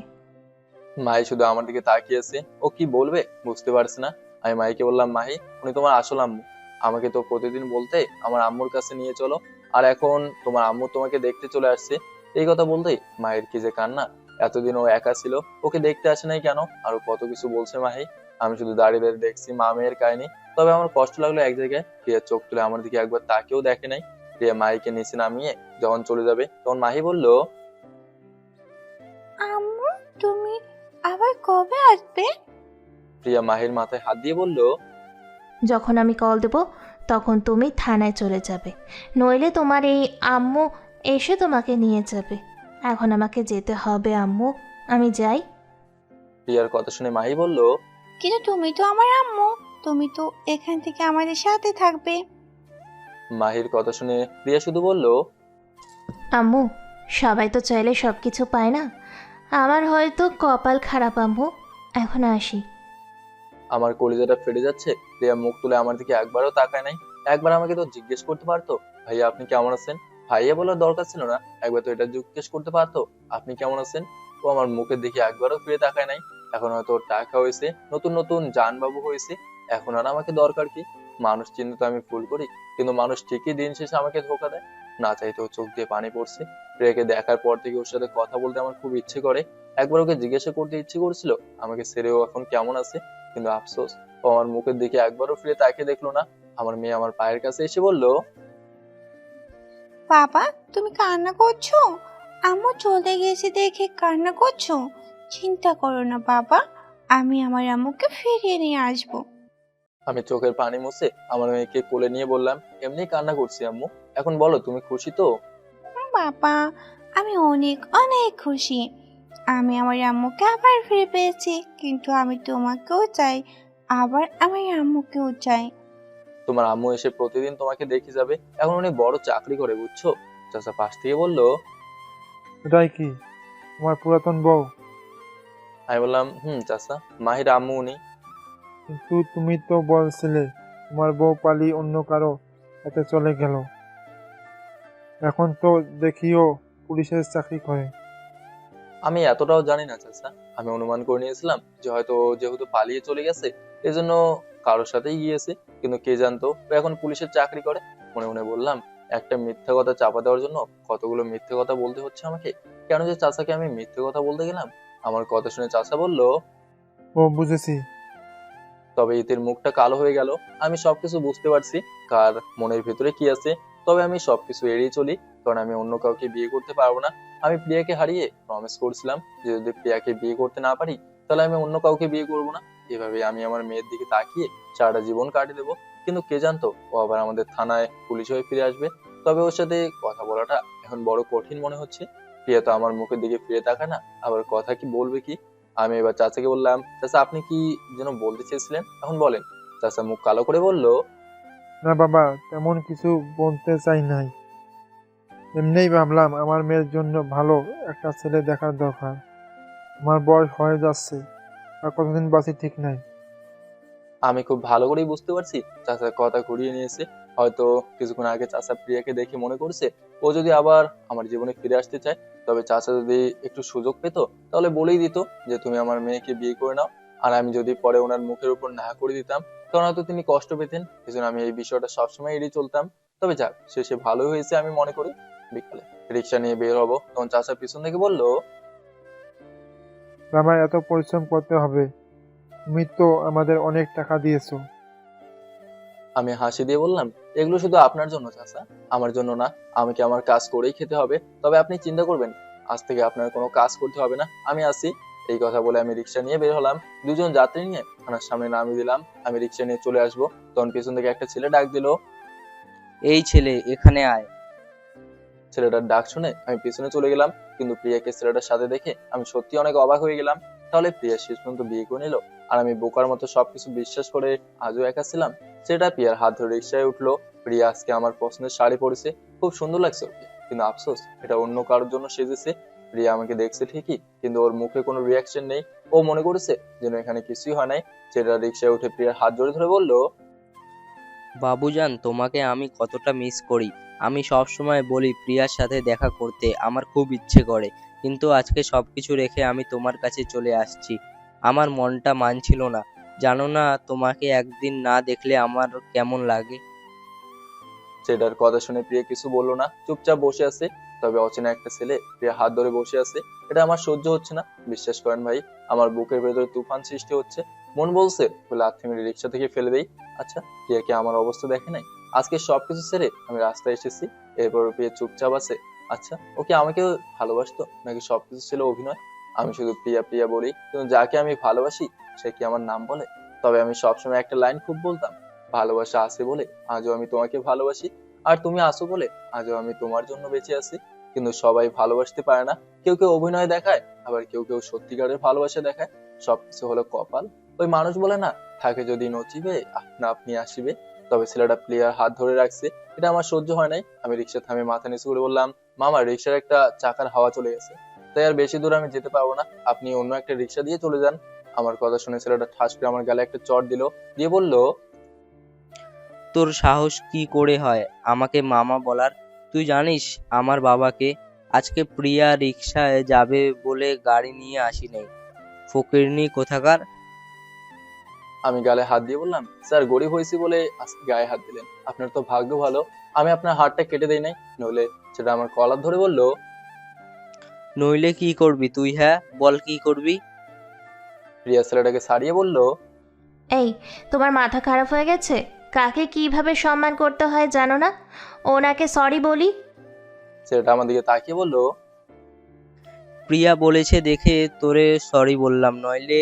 মাহি শুধু আমার দিকে তাকিয়েছে, ও কি বলবে বুঝতে পারছে না। আমি মাহিকে বললাম, মাহি, উনি তোমার আসল আম্মু। আমাকে তো প্রতিদিন বলতে আমার আম্মুর কাছে নিয়ে চলো, আর এখন তোমার আম্মু তোমাকে দেখতে চলে আসছে। এই কথা বলতেই মায়ের কি যে কান্না। এতদিন ও একা ছিল, ওকে দেখতে আসে নাই কেন, আরো কত কিছু বলছে মাহি। আমি শুধু দাঁড়িয়ে দাঁড়িয়ে দেখছি মা মেয়ের কাহিনী। তবে আমার কষ্ট লাগলো এক জায়গায়, প্রিয়া চোখ তুলে আমার দিকে একবার তাকেও দেখে নাই। প্রিয়া মাহিকে নিচে নামিয়ে যখন চলে যাবে তখন মাহি বলল, আম্মু, তুমি আবার কবে আসবে? প্রিয়া মাহির মাথায় হাত দিয়ে বলল, যখন আমি কল দেব তখন তুমি থানায় চলে যাবে, নইলে তোমার এই আম্মু এসে তোমাকে নিয়ে যাবে। এখন আমাকে যেতে হবে আম্মু, আমি যাই। প্রিয়ার কথা শুনে মাহি বলল, কিন্তু তুমি তো আমার আম্মু, তুমি তো এখান থেকে আমাদের সাথে থাকবে। মাহির কথা শুনে প্রিয়া শুধু বলল, আম্মু, সবাই তো চাইলে সব কিছু পায় না, আমার হয়তো কপাল খারাপ আম্মু, এখন আসি। আমার কলিজাটা ফেটে যাচ্ছে। প্রিয়া মুখ তুলে আমার দিকে একবারও তাকায় নাই। একবার আমাকে তো জিজ্ঞেস করতে পারতো, ভাইয়া আপনি কেমন আছেন? ভাইয়া বলার দরকার ছিল না, একবার তো এটা জিজ্ঞেস করতে পারতো, আপনি কেমন আছেন? ও আমার মুখের দিকে একবারও ফিরে তাকায় নাই। এখন হয়তো ওর টাকা হয়েছে, নতুন নতুন জানবাবু হয়েছে, এখন আর আমাকে দরকার কি? মানুষ চিনতে তো আমি ভুল করি, কিন্তু মানুষ ঠিকই দিন শেষে আমাকে ধোকা দেয়। না চাইতেও চোখ দিয়ে পানি পড়ছে। প্রিয়াকে দেখার পর থেকে ওর সাথে কথা বলতে আমার খুব ইচ্ছে করে। একবার ওকে জিজ্ঞাসা করতে ইচ্ছে করছিল আমাকে ছেড়েও এখন কেমন আছে, কিন্তু আফসোস, ও আমার মুখের দিকে একবারও ফিরে তাকিয়ে দেখলো না। আমার মেয়ে আমার পায়ের কাছে এসে বলল, বাবা, তুমি কান্না করছো? আম্মু চলে গেছে দেখে কান্না করছো? চিন্তা করো না বাবা, আমি আমার আম্মুকে ফিরিয়ে নিয়ে আসবো। আমি চোখের পানি মুছে আমার মেয়েকে কোলে নিয়ে বললাম, এমনি কান্না করছি আম্মু, এখন বলো তুমি খুশি তো? বাবা, আমি অনেক অনেক খুশি। আমি আমার আম্মুকে আবার ফিরে পেয়েছি, কিন্তু আমি তোমাকেও চাই, আবার আমার আম্মুকেও চাই। তোমার আম্মু এসে প্রতিদিন তোমাকে দেখে যাবে, এখন উনি বড় চাকরি করে, বুঝছো? চাচা পাশ থেকে বলল। এটাই কি তোমার পুরাতন বউ? আমি বললাম, চাচা, মাহির আম্মু উনি। কিন্তু তুমি তো বলছিলে তোমার বউ পালিয়ে অন্য কারো সাথে চলে গেল। এখন তো দেখিও পুলিশের চাকরি করে। আমি এতটাও জানি না চাচা, আমি অনুমান করে নিয়েছিলাম যে হয়তো ও যেহেতু পালিয়ে চলে গেছে এজন্য কারোর সাথেই গিয়েছে, কিন্তু কে জানতো ও এখন পুলিশের চাকরি করে। মনে মনে বললাম, একটা মিথ্যা কথা চাপা দেওয়ার জন্য কতগুলো মিথ্যে কথা বলতে হচ্ছে আমাকে। কেন যে চাচাকে আমি মিথ্যে কথা বলতে গেলাম? আমার কথা শুনে চাচা বলল, ও বুঝেছি। তবে ইতির মুখটা কালো হয়ে গেল। আমি সবকিছু বুঝতে পারছি কার মনের ভিতরে কি আছে। তবে আমি সবকিছু এড়িয়ে চলি, কারণ আমি অন্য কাউকে বিয়ে করতে পারবো না। আমি প্রিয়াকে হারিয়ে প্রমিস করছিলাম যে যদি প্রিয়াকে বিয়ে করতে না পারি তাহলে আমি অন্য কাউকে বিয়ে করবো না। এভাবে আমি আমার মেয়ের দিকে তাকিয়ে সারাটা জীবন কাটিয়ে দেবো। কিন্তু কে জানতো ও আবার আমাদের থানায় পুলিশ হয়ে ফিরে আসবে। তবে ওর সাথে কথা বলাটা এখন বড় কঠিন মনে হচ্ছে। প্রিয়া তো আমার মুখের দিকে ফিরে তাকায় না, আবার কথা কি বলবে কি। আমি এবার চাচাকে বললাম, চাচা আপনি কি যেন বলতে চেয়েছিলেন, এখন বলেন। চাচা মুখ কালো করে বলল, না বাবা, তেমন কিছু বলতে চাই নাই। এমনিই ভাবলাম আমার মেয়ের জন্য ভালো একটা ছেলে দেখার দরকার। আমার বয়স হয়ে যাচ্ছে, আর কতদিন বাঁচি ঠিক নাই। আমি খুব ভালো করেই বুঝতে পারছি চাচার কথা ঘুরিয়ে নিয়েছে। হয়তো কিছুক্ষণ আগে চাচা প্রিয়াকে দেখে মনে করছে ও যদি আবার আমার জীবনে ফিরে আসতে চায়, তবে চাচা যদি একটু সুযোগ পেত তাহলে বলেই দিত যে তুমি আমার মেয়েকে বিয়ে করে নাও। আর আমি যদি পরে ওনার মুখের উপর না করে দিতাম তখন হয়তো তিনি কষ্ট পেতেন। এজন্য আমি এই বিষয়টা সবসময় এড়িয়ে চলতাম। তবে যাক, শেষে ভালোই হয়েছে আমি মনে করি। বিকালে রিক্সা নিয়ে বের হবো, তখন চাচা পিছন থেকে বলল, বাবা, এত পরিশ্রম করতে হবে? তুমি তো আমাদের অনেক টাকা দিয়েছো। আমি হাসি দিয়ে বললাম, এগুলো শুধু আপনার জন্য চাচা, আমার জন্য না। আমাকে আমার কাজ করেই খেতে হবে। তবে আপনি চিন্তা করবেন, আজ থেকে আপনার কোনো কাজ করতে হবে না, আমি আছি। এই কথা বলে আমি রিক্সা নিয়ে বের হলাম। দুজন যাত্রী নিয়ে থানার সামনে নামিয়ে দিলাম। আমি রিক্সা নিয়ে চলে আসবো, তখন পিছন থেকে একটা ছেলে ডাক দিল। এই ছেলে, এখানে আয়। ছেলেটার ডাক শুনে আমি পিছনে চলে গেলাম, কিন্তু প্রিয়াকে ছেলেটার সাথে দেখে আমি সত্যি অনেক অবাক হয়ে গেলাম। তাহলে প্রিয়া শেষ পর্যন্ত বিয়ে করে নিল, আর আমি বোকার মতো সবকিছু বিশ্বাস করে আজও একা ছিলাম। সেটা প্রিয়ার হাত ধরে রিক্সায় উঠলো। প্রিয়া আজকে আমার পছন্দের শাড়ি পরেছে, খুব সুন্দর লাগছে ওকে। কিন্তু আফসোস, এটা অন্য কারোর জন্য সেজেছে। প্রিয়া আমাকে দেখছে ঠিকই, কিন্তু ওর মুখে কোনো রিয়াকশন নেই। ও মনে করেছে যেন এখানে কিছুই হয় নাই। ছেলেটা রিক্সায় উঠে প্রিয়ার হাত জড়িয়ে ধরে বলল, বাবুজান, তোমাকে আমি কতটা মিস করি। আমি সব সময় বলি প্রিয়ার সাথে দেখা করতে, আমার খুব ইচ্ছে করে, কিন্তু আজকে সবকিছু রেখে আমি তোমার কাছে চলে আসছি। আমার মনটা মানছিল না। জানো না, তোমাকে একদিন না দেখলে আমার কেমন লাগে। ছেলেটার কথা শুনে প্রিয়া কিছু বললো না, চুপচাপ বসে আছে। তবে অচেনা একটা ছেলে প্রিয়া হাত ধরে বসে আছে, এটা আমার সহ্য হচ্ছে না। বিশ্বাস করেন ভাই, আমার বুকের ভেতরে তুফান সৃষ্টি হচ্ছে। মন বলছে লাথি মেরে রিক্সা থেকে ফেলে দেই। আচ্ছা, প্রিয়া কি আমার অবস্থা দেখে নাই? আজকে সবকিছু ছেড়ে আমি রাস্তায় এসেছি, এরপর প্রিয়া চুপচাপ আছে। আচ্ছা, ওকে আমাকে ভালোবাসতো নাকি সবকিছু ছিল অভিনয়? আমি শুধু প্রিয়া প্রিয়া বলি, কিন্তু যাকে আমি ভালোবাসি সে কি আমার নাম বলে? তবে আমি সবসময় একটা লাইন খুব বলতাম, ভালোবাসা আছে বলে আজও আমি তোমাকে ভালোবাসি, আর তুমি আছো বলে আজও আমি তোমার জন্য বেঁচে আছি। কিন্তু সবাই ভালোবাসতে পারে না, কেউ কেউ অভিনয় দেখায়, আবার কেউ কেউ সত্যিকারের ভালোবাসা দেখায়। সবকিছু হলো কপাল। ওই মানুষ বলে না, থাকে যদি নচিবে আপনা আপনি আসিবে। তবে ছেলেটা প্লেয়ার হাত ধরে রাখছে, এটা আমার সহ্য হয় নাই। আমি রিক্সা থামে মাথা নিচু করে বললাম, মামা, রিক্সার একটা চাকার হাওয়া চলে গেছে, তাই আর বেশি দূর আমি যেতে পারবো না, আপনি অন্য একটা রিক্সা দিয়ে চলে যান। আমার কথা শুনে ছেলেটা ঠাস করে আমার গালে একটা চড় দিল, দিয়ে বলল, তোর সাহস কি করে হয় আমাকে মামা বলার? তুই জানিস আমার বাবাকে? আজকে প্রিয়া রিকশায় যাবে বলে গাড়ি নিয়ে আসি নাই। ফকিরনি কোথাকার। আমি গালে হাত দিয়ে বললাম, স্যার গরিব হয়েছি বলে আজকে গায়ে হাত দিলেন, আপনার তো ভাগ্য ভালো আমি আপনার হাতটা কেটে দেই নাই, নইলে সেটা আমার কলার ধরে বলল। নইলে কি করবি তুই? হ্যাঁ বল, কি করবি? প্রিয়া ছেলেটাকে ছাড়িয়ে বলল, এই, তোমার মাথা খারাপ হয়ে গেছে? কাকে কিভাবে সম্মান করতে হয় জানো না? ওনাকে সরি বলি। ছেলেটা আমার দিকে তাকিয়ে বলল, প্রিয়া বলেছে দেখে তোরে সরি বললাম, নইলে।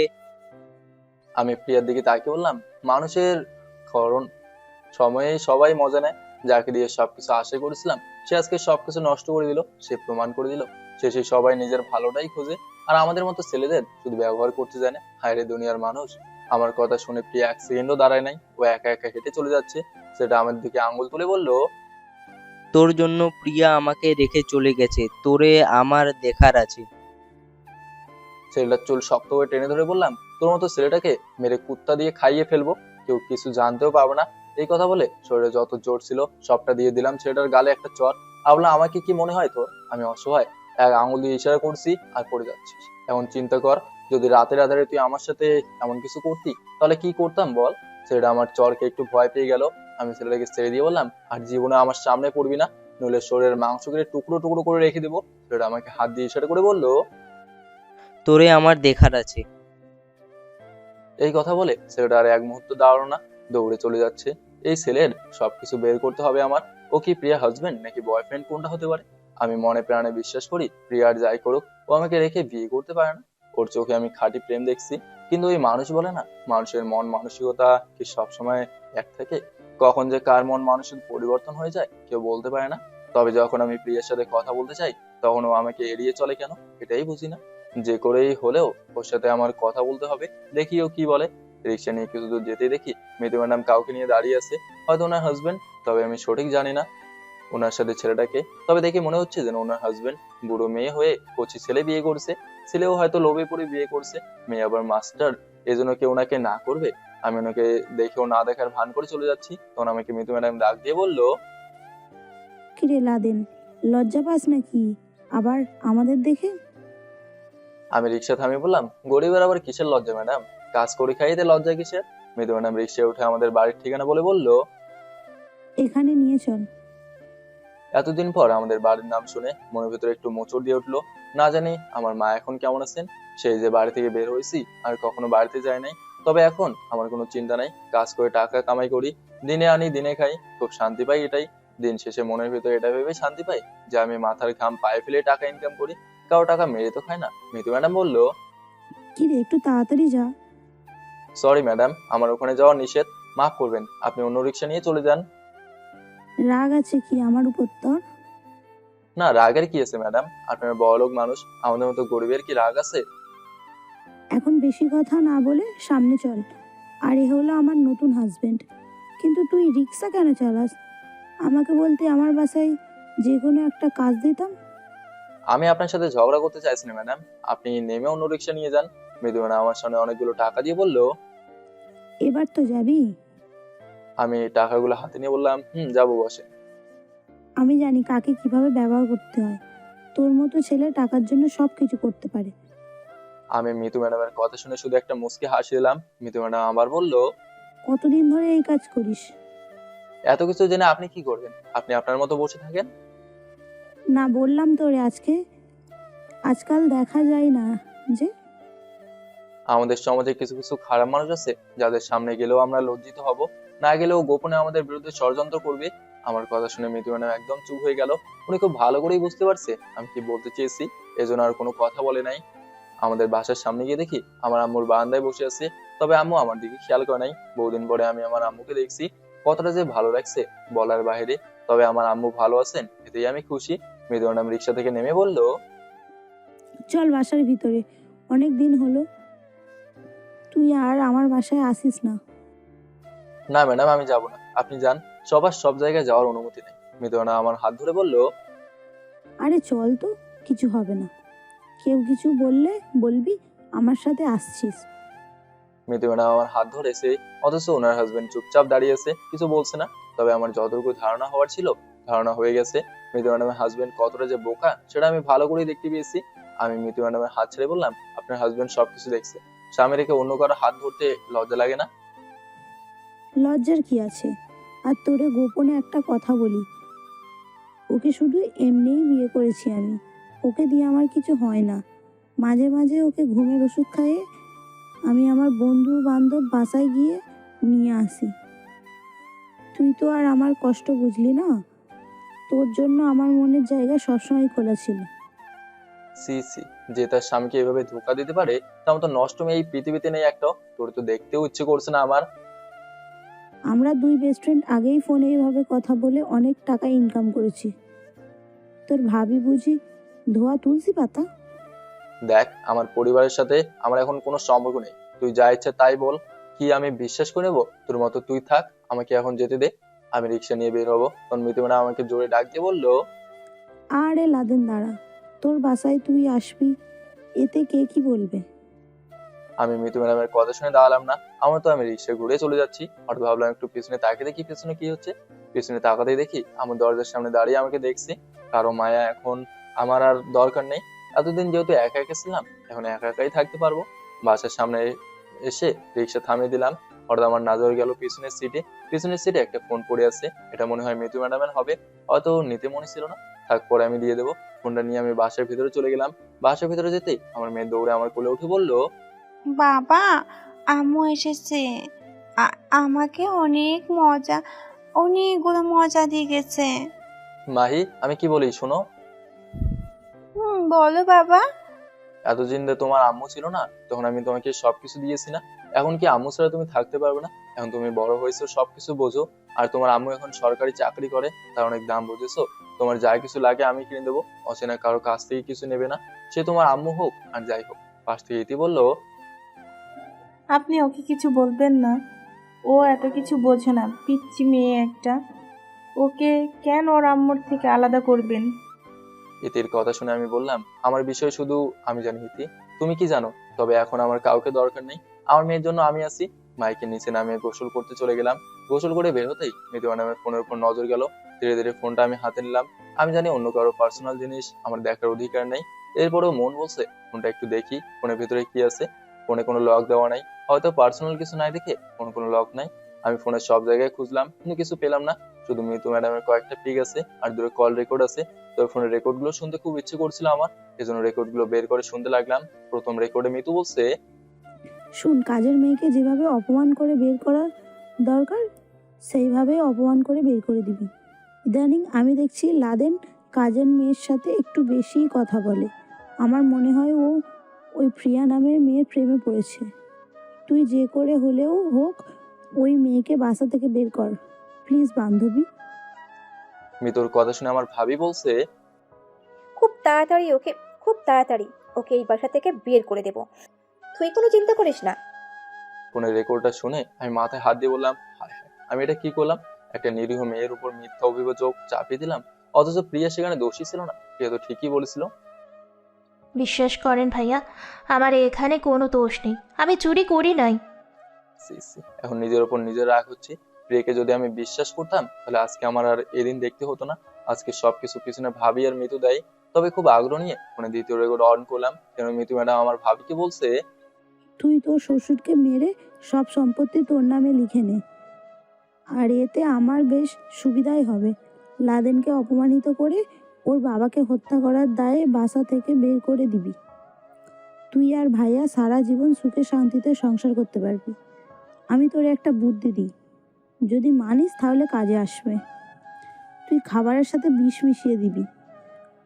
আমি প্রিয়ার দিকে তাকিয়ে বললাম, মানুষের কারণ সময়ে সবাই মজা নেয়, যাকে দিয়ে সবকিছু আশা করেছিলাম সে আজকে সবকিছু নষ্ট করে দিল, সে প্রমাণ করে দিল শেষে সবাই নিজের ভালোটাই খোঁজে, আর আমাদের মতো ছেলেদের শুধু ব্যবহার করতে জানে। হায় রে দুনিয়ার মানুষ। আমার কথা শুনে প্রিয়া এক সেকেন্ডও দাঁড়ায় নাই, ও একা একা হেঁটে চলে যাচ্ছে। সেটা আমার দিকে আঙ্গুল তুলে বলল, তোর জন্য প্রিয়া আমাকে রেখে চলে গেছে, তোরে আমার দেখার আছে। ছেলেটার চুল শক্ত হয়ে টেনে ধরে বললাম, তোর মতো ছেলেটাকে মেরে কুত্তা দিয়ে খাইয়ে ফেলবো, কেউ কিছু জানতেও পারবে না। এই কথা বলে শরীরে যত জোর ছিল সবটা দিয়ে দিলাম ছেলেটার গালে একটা চর। ভাবলাম, আমাকে কি মনে হয় তোর আমি অসহায়? এক আঙুল দিয়ে ইশারা করছি আর পড়ে যাচ্ছিস। এখন চিন্তা কর, যদি রাতের আধারে তুই আমার সাথে এমন কিছু করতি তাহলে কি করতাম বল? ছেলেটা আমার চরকে একটু ভয় পেয়ে গেল। আমি ছেলেটাকে ছেড়ে দিয়ে বললাম, আর জীবনে আমার সামনে পড়বি না, নইলে শরীরের মাংস কেটে টুকরো টুকরো করে রেখে দেবো। ছেলেটা আমাকে হাত দিয়ে ইশারা করে বললো, তোরে আমার দেখার আছে। এই কথা বলে ছেলেটা আর এক মুহূর্ত দাঁড়ালো না, দৌড়ে চলে যাচ্ছে। এই ছেলের সবকিছু বের করতে হবে আমার। ও কি প্রিয়া হাজবেন্ড নাকি বয়ফ্রেন্ড, কোনটা হতে পারে? আমি মনে প্রাণে বিশ্বাস করি প্রিয়ার যাই করুক, ও আমাকে রেখে বিয়ে করতে পারে না। ওর চোখে আমি খাঁটি প্রেম দেখছি। কিন্তু ওই মানুষ বলে না, মানুষের মন মানসিকতা কি সবসময় এক থাকে? কখন যে কার মন মানসিক পরিবর্তন হয়ে যায় কেউ বলতে পারে না। তবে যখন আমি প্রিয়ার সাথে কথা বলতে চাই তখন ও আমাকে এড়িয়ে চলে কেন, এটাই বুঝি না। যে করেই হলেও ওর সাথে আমার কথা বলতে হবে। দেখি ও কি বলে। রিক্সা নিয়ে কিছু দূর যেতেই দেখি মিতু ম্যাডাম কাউকে নিয়ে দাঁড়িয়ে আছে, হয়তো ওনার হাজবেন্ড, তবে আমি সঠিক জানি না ওনার সাথে ছেলেটাকে। তবে দেখে মনে হচ্ছে যেন ওনার হাজবেন্ড। বুড়ো মেয়ে হয়ে কচি ছেলে বিয়ে করছে। ছেলেও হয়তো লোভে পড়ে বিয়ে করছে, মেয়ে আবার মাস্টার, এজন্য কেউ ওনাকে না করবে। আমি ওনাকে দেখেও না দেখার ভান করে চলে যাচ্ছি, তখন আমাকে মিতু ম্যাডাম ডাক দিয়ে বলল, কিরে লাদেন, লজ্জা পাস নাকি আবার আমাদের দেখে? আমি রিক্সা থামিয়ে বললাম, গরিবের আবার কিসের লজ্জা ম্যাডাম, কাজ করে খাইতে লজ্জা কিসের? মিতু ম্যাডাম রিক্সায় উঠে আমাদের বাড়ির ঠিকানা বলে বলল, এখানে নিয়ে চল। এতদিন পর আমাদের বাড়ির নাম শুনে মনের ভেতরে একটু মোচড় দিয়ে উঠলো। না জানি আমার মা এখন কেমন আছেন। সেই যে বাড়ি থেকে বের হয়েছি আর কখনো বাড়িতে যাই নাই। তবে এখন আমার কোনো চিন্তা নাই, কাজ করে টাকা কামাই করি, দিনে আনি দিনে খাই, খুব শান্তি পাই। এটাই দিন শেষে মনের ভেতরে এটা ভেবে শান্তি পাই যে আমি মাথার ঘাম পায়ে ফেলে টাকা ইনকাম করি, কারো টাকা মেরে তো খাই না। মিতু ম্যাডাম বলল, কিরে একটু তাড়াতাড়ি যা। সরি ম্যাডাম, আমার ওখানে যাওয়া নিষেধ, মাফ করবেন, আপনি অন্য রিক্সা নিয়ে চলে যান। রাগ আছে কি আমার উপর তোর? না, রাগের কি আছে ম্যাডাম, আপনারা বড়লোক মানুষ, আমাদের মতো গরিবের কি রাগ আছে? এখন বেশি কথা না বলে সামনে চল। আর এ হলো আমার নতুন হাজবেন্ড। কিন্তু তুই রিক্সা কেন চালাস? আমাকে বলতে আমার বাসায় যে কোনো একটা কাজ দিতাম। আমি আপনার সাথে ঝগড়া করতে চাইছি না ম্যাডাম, আপনি নেমে অন্য রিক্সা নিয়ে যান। মৃদু ম্যাডাম আমার সামনে অনেকগুলো টাকা দিয়ে বললো। এবার তো যাবি? আমি টাকাগুলো হাতে নিয়ে বললাম, যাবো, বসে। আমি জানি কাকে কিভাবে ব্যবহার করতে হয়। তোর মতো ছেলে টাকার জন্য সব কিছু করতে পারে। আমি মিতু ম্যাডামের কথা শুনে শুধু একটা মুচকি হাসি দিলাম। মিতু ম্যাডাম আবার বললো, কতদিন ধরে এই কাজ করিস? এত কিছু জেনে আপনি কি করবেন? আপনি আপনার মতো বসে থাকেন। না বললাম তোরে আজকাল দেখা যায় না যে। আমাদের সমাজে কিছু কিছু খারাপ মানুষ আছে যাদের সামনে গেলেও আমরা লজ্জিত হব, না গেলেও গোপনে আমাদের বিরুদ্ধে ষড়যন্ত্র করবে। আমার কথা শুনে মিতু ম্যাডাম একদম চুপ হয়ে গেল। উনি খুব ভালো করেই বুঝতে পারছে আমি কি বলতে চেয়েছি, এজন্য আর কোনো কথা বলে নাই। আমাদের বাসার সামনে গিয়ে দেখি আমার আম্মুর বারান্দায় বসে আছে, তবে আম্মু আমার দিকে খেয়াল করে নাই। বহুদিন পরে আমি আমার আম্মুকে দেখছি, কতটা যে ভালো লাগছে বলার বাইরে। তবে আমার আম্মু ভালো আছেন এতেই আমি খুশি। মৃদু ম্যাডাম রিক্সা থেকে নেমে বলল, চল বাসার ভিতরে, অনেক দিন হলো তুই আর আমার বাসায় আসিস না। না ম্যাডাম, আমি যাব না, আপনি যান, সবার সব জায়গায় যাওয়ার অনুমতি নেই। মৃদু ম্যাডাম আমার হাত ধরে বলল, আরে চল তো, কিছু হবে না। কেউ কিছু বললে বলবি আমার সাথে আসছিস। মৃদু ম্যাডাম আমার হাত ধরেছে, অথচ ওনার হাজবেন্ড চুপচাপ দাঁড়িয়ে আছে, কিছু বলছে না। তবে আমার যতটুকু ধারণা হওয়ার ছিল ধারণা হয়ে গেছে। মৃদু ম্যাডামের হাজবেন্ড কতটা যে বোকা সেটা আমি ভালো করেই দেখতে পেয়েছি। আমি মৃদু ম্যাডামের হাত ছেড়ে বললাম, আপনার হাজবেন্ড সবকিছু দেখছে, স্বামী রেখে অন্য কারো হাত ধরতে লজ্জা লাগে না? লজ্জার কি আছে? আর তোরে গোপনে একটা কথা বলি, ওকে শুধু এমনিই বিয়ে করেছি আমি। ওকে দিয়ে আমার কিছু হয় না। মাঝে মাঝে ওকে ঘুমের ওষুধ খাইয়ে আমি আমার বন্ধু বান্ধব বাসায় গিয়ে নিয়ে আসি। তুই তো আর আমার কষ্ট বুঝলি না। তোর জন্য আমার মনের জায়গা সবসময় খোলা ছিল। সি সি, যে তার স্বামীকে এভাবে ধোকা দিতে পারে তার মতো নষ্ট মেয়ে এই পৃথিবীতে নেই একটা। তোর তো দেখতেও ইচ্ছে করছে না আমার। আমরা দুই বেস্ট ফ্রেন্ড আগেই ফোনে এইভাবে কথা বলে অনেক টাকা ইনকাম করেছি। তোর ভাবি বুঝি ধোয়া তুলসী পাতা? দেখ, আমার পরিবারের সাথে আমার এখন কোনো সম্পর্ক নেই। তুই যা ইচ্ছা তাই বল। কি আমি বিশ্বাস করে নেবো? তোর মতো তুই থাক, আমাকে এখন যেতে দে। আমি রিক্সা নিয়ে বের হবো, তখন মিতু ম্যাডাম আমাকে জোরে ডাক দিয়ে বললো, আরে লাদেন দাঁড়া, তোর বাসায় তুই আসবি, এতে কে কি বলবে? আমি মিতু ম্যাডামের কথা শুনে দাঁড়ালাম না। আমি রিক্সা ঘুরে চলে যাচ্ছি। হঠাৎ ভাবলাম একটু পিছনে তাকিয়ে দেখি পিছনে কি হচ্ছে। পিছনে তাকাতেই দেখি আমার দরজার সামনে দাঁড়িয়ে আমাকে দেখছে। কারো মায়া এখন আমার আর দরকার নেই। এতদিন যেহেতু একা একা ছিলাম, এখন একা একাই থাকতে পারবো। বাসার সামনে এসে রিক্সা থামিয়ে দিলাম। হঠাৎ আমার নজর গেল পিছনের সিটে একটা ফোন পড়ে আছে। এটা মনে হয় মিতু ম্যাডামের হবে, হয়তো নিতে মনে ছিল না। থাক, পরে আমি দিয়ে দেবো। ফোনটা নিয়ে আমি বাসার ভিতরে চলে গেলাম। বাসার ভিতরে যেতেই আমার মেয়ে দৌড়ে আমার কোলে উঠে বললো, বাবা, আম্মু এসেছে। আমাকে অনেকগুলো মজা দিয়ে গেছে। মাহি, আমি কি বলি শোনো। বলো বাবা। এতদিন যে তোমার আম্মু ছিল না, তখন আমি তোমাকে সবকিছু দিয়েছি না? এখন কি আম্মু ছাড়া তুমি থাকতে পারবে না? এখন তুমি বড় হয়েছো, সবকিছু বোঝো। আর তোমার আম্মু এখন সরকারি চাকরি করে, তার অনেক দাম বুঝেছো। তোমার যা কিছু লাগে আমি কিনে দেবো, অচেনা কারো কাছ থেকে কিছু নেবে না। সে তোমার আম্মু হোক আর যাই হোক। পাশ থেকে ইতি বললো, আপনি ওকে কিছু বলবেন না, ও এত কিছু বোঝে না, পিচ্চি মেয়ে একটা। ওকে কেন ওর আম্মুর থেকে আলাদা করবেন? ইতির কথা শুনে আমি বললাম, আমার বিষয় শুধু আমি জানি ইতি, তুমি কি জানো? তবে এখন আমার কাউকে দরকার নেই, আমার মেয়ের জন্য আমি আছি। মাইকে নিচে নামিয়ে গোসল করতে চলে গেলাম। গোসল করে বের হতেই মিতু ম্যাডামের ফোনের উপর নজর গেল। ধীরে ধীরে ফোনটা আমি হাতে নিলাম। আমি জানি অন্য কারো পার্সোনাল জিনিস আমার দেখার অধিকার নেই, এরপরেও মন বলছে ফোনটা একটু দেখি, ফোনের ভিতরে কি আছে। ফোনে কোনো লক দেওয়া নাই, হয়তো পার্সোনাল কিছু নাই দেখে ফোন কোনো লক নাই। আমি ফোনের সব জায়গায় খুঁজলাম কিন্তু কিছু পেলাম না। শুধু মিতু ম্যাডামের কয়েকটা পিক আছে আর দূরে কল রেকর্ড আছে। তবে ফোনের রেকর্ড গুলো শুনতে খুব ইচ্ছে করছিল আমার, এজন্য রেকর্ড গুলো বের করে শুনতে লাগলাম। প্রথম রেকর্ডে মিতু বলছে, শুন, কাজের মেয়েকে যেভাবে অপমান করে বের করার দরকার সেইভাবেই অপমান করে বের করে দিবি। ইদানিং আমি দেখছি লাদেন কাজের মেয়ের সাথে একটু বেশিই কথা বলে। আমার মনে হয় ও ওই প্রিয়া নামের মেয়ের প্রেমে পড়েছে। তুই যে করে হলেও হোক ওই মেয়েকে বাসা থেকে বের কর প্লিজ বান্ধবী। মিতুর কথা শুনে আমার ভাবি বলছে, খুব তাড়াতাড়ি ওকে এই বাসা থেকে বের করে দেব, তুই কোনো চিন্তা করিস না। ফোনের রেকর্ডটা শুনে আমি মাথায় হাত দিয়ে বললাম, হায় হায়, আমি এটা কি করলাম? একটা নিরীহ মেয়ের উপর মিথ্যা অভিযোগ চাপিয়ে দিলাম, অথচ প্রিয়া সেখানে দোষী ছিল না। প্রিয়া তো ঠিকই বলেছিল। বিশ্বাস করেন ভাইয়া, আমার এখানে কোনো দোষ নেই, আমি চুরি করি নাই। সি সি, এখন নিজের উপর নিজের রাগ হচ্ছে। প্রিয়াকে যদি আমি বিশ্বাস করতাম তাহলে আজকে আমার আর এদিন দেখতে হতো না। আজকে সবকিছু পিছনে ভাবি আর মিতু দেয়। তবে খুব আগ্রহ নিয়ে ফোনে দ্বিতীয় রেকর্ড অন করলাম, কেন মিতু ম্যাডাম আমার ভাবিকে বলছে, তুই তোর শ্বশুরকে মেরে সব সম্পত্তি তোর নামে লিখে নে, আর এতে আমার বেশ সুবিধাই হবে। লাদেনকে অপমানিত করে ওর বাবাকে হত্যা করার দায়ে বাসা থেকে বের করে দিবি। তুই আর ভাইয়া সারা জীবন সুখে শান্তিতে সংসার করতে পারবি। আমি তোর একটা বুদ্ধি দিই, যদি মানিস তাহলে কাজে আসবে। তুই খাবারের সাথে বিষ মিশিয়ে দিবি,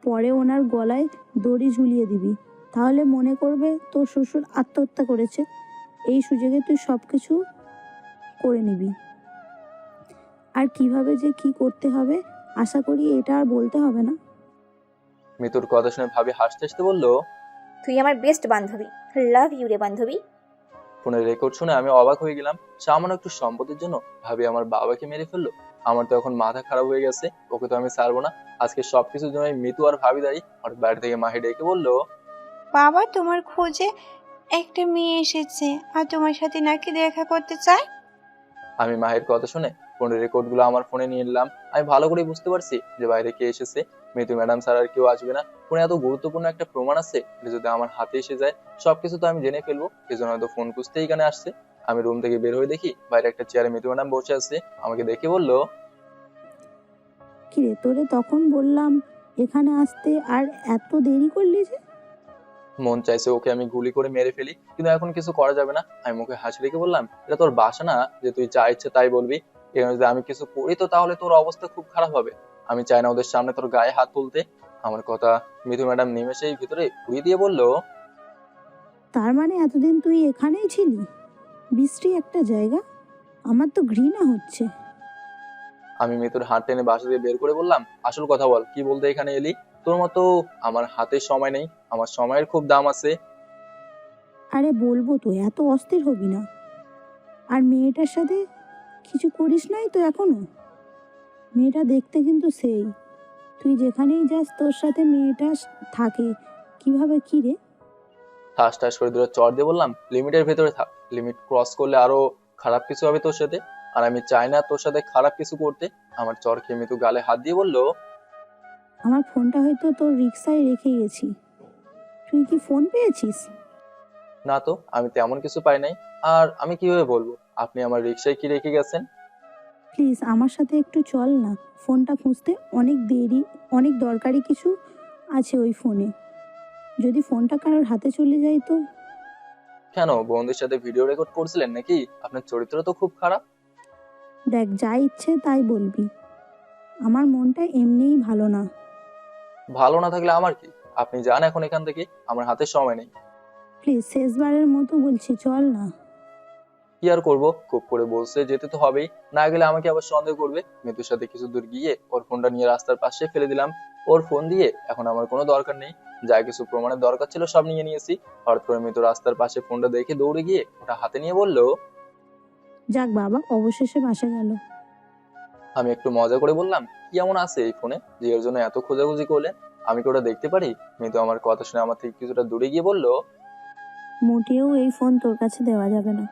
পরে ওনার গলায় দড়ি ঝুলিয়ে দিবি, তাহলে মনে করবে তোর শ্বশুর আত্মহত্যা করেছে। এই সুযোগে তুই সব কিছু করে নিবি। আর কিভাবে যে কি করতে হবে আশা করি এটা আর বলতে হবে না। মিতুর কথা শুনে ভাবি হাসতে হাসতে বললো, তুই আমার বেস্ট বান্ধবী, লাভ ইউ রে বান্ধবী। ফোনের রেকর্ড শুনে আমি অবাক হয়ে গেলাম। সামান্য একটু সম্পত্তির জন্য ভাবি আমার বাবাকে মেরে ফেললো। আমার তো এখন মাথা খারাপ হয়ে গেছে, ওকে তো আমি ছাড়বো না। আজকে সবকিছুর জন্য মিতু আর ভাবি দায়ী। আর বাইরে থেকে মাহি ডেকে বললো, বাবা, তোমার খোঁজে একটা মেয়ে এসেছে আর তোমার সাথে নাকি দেখা করতে চায়। আমি মাহির কথা শুনে ফোনের রেকর্ড গুলো আমার ফোনে নিয়ে নিলাম। আমি ভালো করে বুঝতে পারছি যে বাইরে কে এসেছে। মিতু ম্যাডাম ছাড়া আর কেউ আসবে না। ফোনে এত গুরুত্বপূর্ণ একটা প্রমাণ আছে, এটা যদি আমার হাতে এসে যায় সবকিছু তো আমি জেনে ফেলবো। এজন্য হয়তো ফোন খুঁজতেই এখানে আসছে। আমি রুম থেকে বের হয়ে দেখি বাইরে একটা চেয়ারে মিতু ম্যাডাম বসে আছে। আমাকে দেখে বললো, কিরে, তোরে তখন বললাম এখানে আসতে আর এত দেরি করলি যে? মন চাইছে ওকে আমি গুলি করে মেরে ফেলি, কিন্তু এখন কিছু করা যাবে না। আমি মুখে হাসি রেখে বললাম, এটা তোর বাসা না যে তুই যা ইচ্ছে তাই বলবি। এখানে যদি আমি কিছু করি তো তাহলে তোর অবস্থা খুব খারাপ হবে। আমি চাই না ওদের সামনে তোর গায়ে হাত তুলতে। আমার কথা মিতু ম্যাডাম নিমেষেই ভিতরে উড়িয়ে দিয়ে বললো, তার মানে এতদিন তুই এখানেই ছিলি? বিশ্রী একটা জায়গা, আমার তো ঘৃণা হচ্ছে। আমি মিতুর হাত টেনে বাসা দিয়ে বের করে বললাম, আসল কথা বল, কি বলতে এখানে এলি? তোর মতো আমার হাতে সময় নেই, আমার সময়ের খুব দাম আছে। আরে বলবো তো, এত অস্থির হবি না। আর মেয়েটার সাথে কিছু করিস নাই তো এখনো? মেয়েটা দেখতে কিন্তু সেই, তুই যেখানেই যাস তোর সাথে মেয়েটা থাকে, কিভাবে কি রে? ঠাস ঠাস করে দুটো চড় দিয়ে বললাম, লিমিটের ভেতরে থাক, লিমিট ক্রস করলে আরো খারাপ কিছু হবে তোর সাথে, আর আমি চাই না তোর সাথে খারাপ কিছু করতে। আমার চর খেয়ে মিতু গালে হাত দিয়ে বললো, আমার ফোনটা হয়তো তোর রিক্সায় রেখে গেছি, তুই কি ফোন পেয়েছিস? না তো, আমি তেমন কিছু পাই নাই। আর আমি কিভাবে বলবো আপনি আমার রিক্সায় কি রেখে গেছেন? প্লিজ আমার সাথে একটু চল না, ফোনটা খুঁজতে অনেক দেরি, অনেক দরকারি কিছু আছে ওই ফোনে। যদি ফোনটা কারোর হাতে চলে যায় তো? কেন, বন্ধুদের সাথে ভিডিও রেকর্ড করছিলেন নাকি? আপনার চরিত্র তো খুব খারাপ। দেখ, যা ইচ্ছে তাই বলবি, আমার মনটা এমনিই ভালো না। ভালো না থাকলে আমার কি, আপনি যান এখন এখান থেকে, আমার হাতে সময় নেই। প্লিজ শেষবারের মতো বলছি, চল না। কি আর করবো, খুব করে বলছে যেতে তো হবেই, না গেলে আমাকে আবার সন্দেহ করবে। মৃত্যুর সাথে কিছু দূর গিয়ে ওর ফোনটা নিয়ে রাস্তার পাশে ফেলে দিলাম। ওর ফোন দিয়ে এখন আমার কোনো দরকার নেই, যা কিছু প্রমাণের দরকার ছিল সব নিয়ে নিয়েছি। হঠাৎ করে মৃত্যু রাস্তার পাশে ফোনটা দেখে দৌড়ে গিয়ে ওটা হাতে নিয়ে বললো, যাক বাবা, অবশেষে বাসা গেল। আমি একটু মজা করে বললাম, কি এমন আছে এই ফোনে যে এর জন্য এত খোঁজাখুঁজি করলেন? আমি কি ওটা দেখতে পারি? মৃত্যু আমার কথা শুনে আমার থেকে কিছুটা দূরে গিয়ে বলল, মোটেও এই ফোন তোর কাছে দেওয়া যাবে না।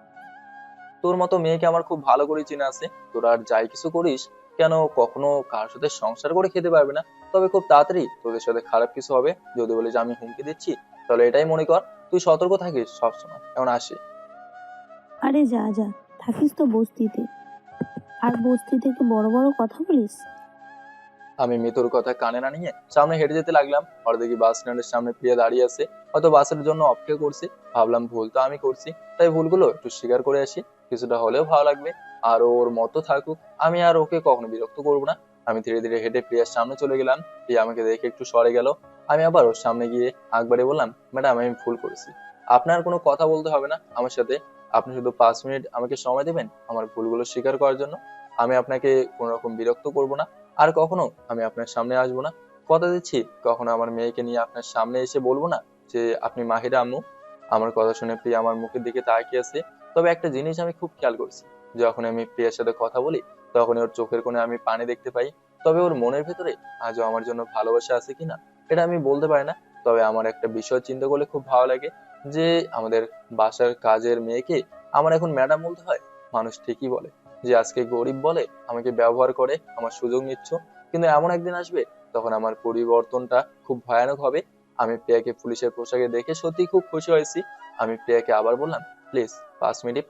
তোর মতো মেয়েকে আমার খুব ভালো করে চেনা আছে। তোরা আর যাই কিছু করিস কেন, কখনো কার সাথে সংসার করে খেতে পারবে না। তবে খুব তাড়াতাড়ি তোদের সাথে খারাপ কিছু হবে। যদি বলে যে আমি হুমকি দিচ্ছি, তাহলে এটাই মনে কর, তুই সতর্ক থাকিস সবসময়। এখন আসি। আরে যা যা, থাকিস তো বস্তিতে, আর বস্তি থেকে বড় বড় কথা বলিস। আমি মিতুর কথা কানে না নিয়ে সামনে হেঁটে যেতে লাগলাম। হঠাৎ দেখি বাস স্ট্যান্ডের সামনে প্রিয়া দাঁড়িয়ে আছে, হয়তো বাসের জন্য অপেক্ষা করছি। ভাবলাম ভুল তো আমি করছি, তাই ভুলগুলো একটু স্বীকার করে আসি, কিছুটা হলেও ভালো লাগবে। আর ওর মতো থাকুক, আমি আর ওকে কখনো বিরক্ত করবো না। আমি ধীরে ধীরে হেঁটে প্রিয়ার সামনে চলে গেলাম। প্রিয়া আমাকে দেখে একটু সরে গেল। আমি আবার ওর সামনে গিয়ে আকবারে বললাম, ম্যাডাম আমি ভুল করেছি, আপনার কোনো কথা বলতে হবে না আমার সাথে। আপনি শুধু 5 মিনিট আমাকে সময় দেবেন আমার ভুলগুলো স্বীকার করার জন্য। আমি আপনাকে কোনো রকম বিরক্ত করবো না, আর কখনো আমি আপনার সামনে আসবো না। কথা দিচ্ছি, কখনো আমার মেয়েকে নিয়ে আপনার সামনে এসে বলবো না যে আপনি মাহিরা আম্মু। আমার কথা শুনে প্রিয়া আমার মুখের দিকে তাকিয়ে আছে। তবে একটা জিনিস আমি খুব খেয়াল করছি, যখন আমি প্রিয়ার সাথে কথা বলি তখন ওর চোখের কোণে আমি পানি দেখতে পাই। তবে ওর মনের ভেতরে আজও আমার জন্য ভালোবাসা আছে কিনা এটা আমি বলতে পারি না। তবে আমার একটা বিষয় চিন্তা করলে খুব ভালো লাগে, যে আমাদের বাসার কাজের মেয়েকে আমার এখন ম্যাডাম বলতে হয়। মানুষ ঠিকই বলে যে আজকে গরিব বলে আমাকে ব্যবহার করে, আমার সুযোগ নিচ্ছ, কিন্তু এমন একদিন আসবে তখন আমার পরিবর্তনটা খুব ভয়ানক হবে। আমি প্রিয়াকে পুলিশের পোশাকে দেখে সত্যি খুব খুশি হয়েছি। আমি প্রিয়াকে আবার বললাম, প্লিজ 5 মিনিট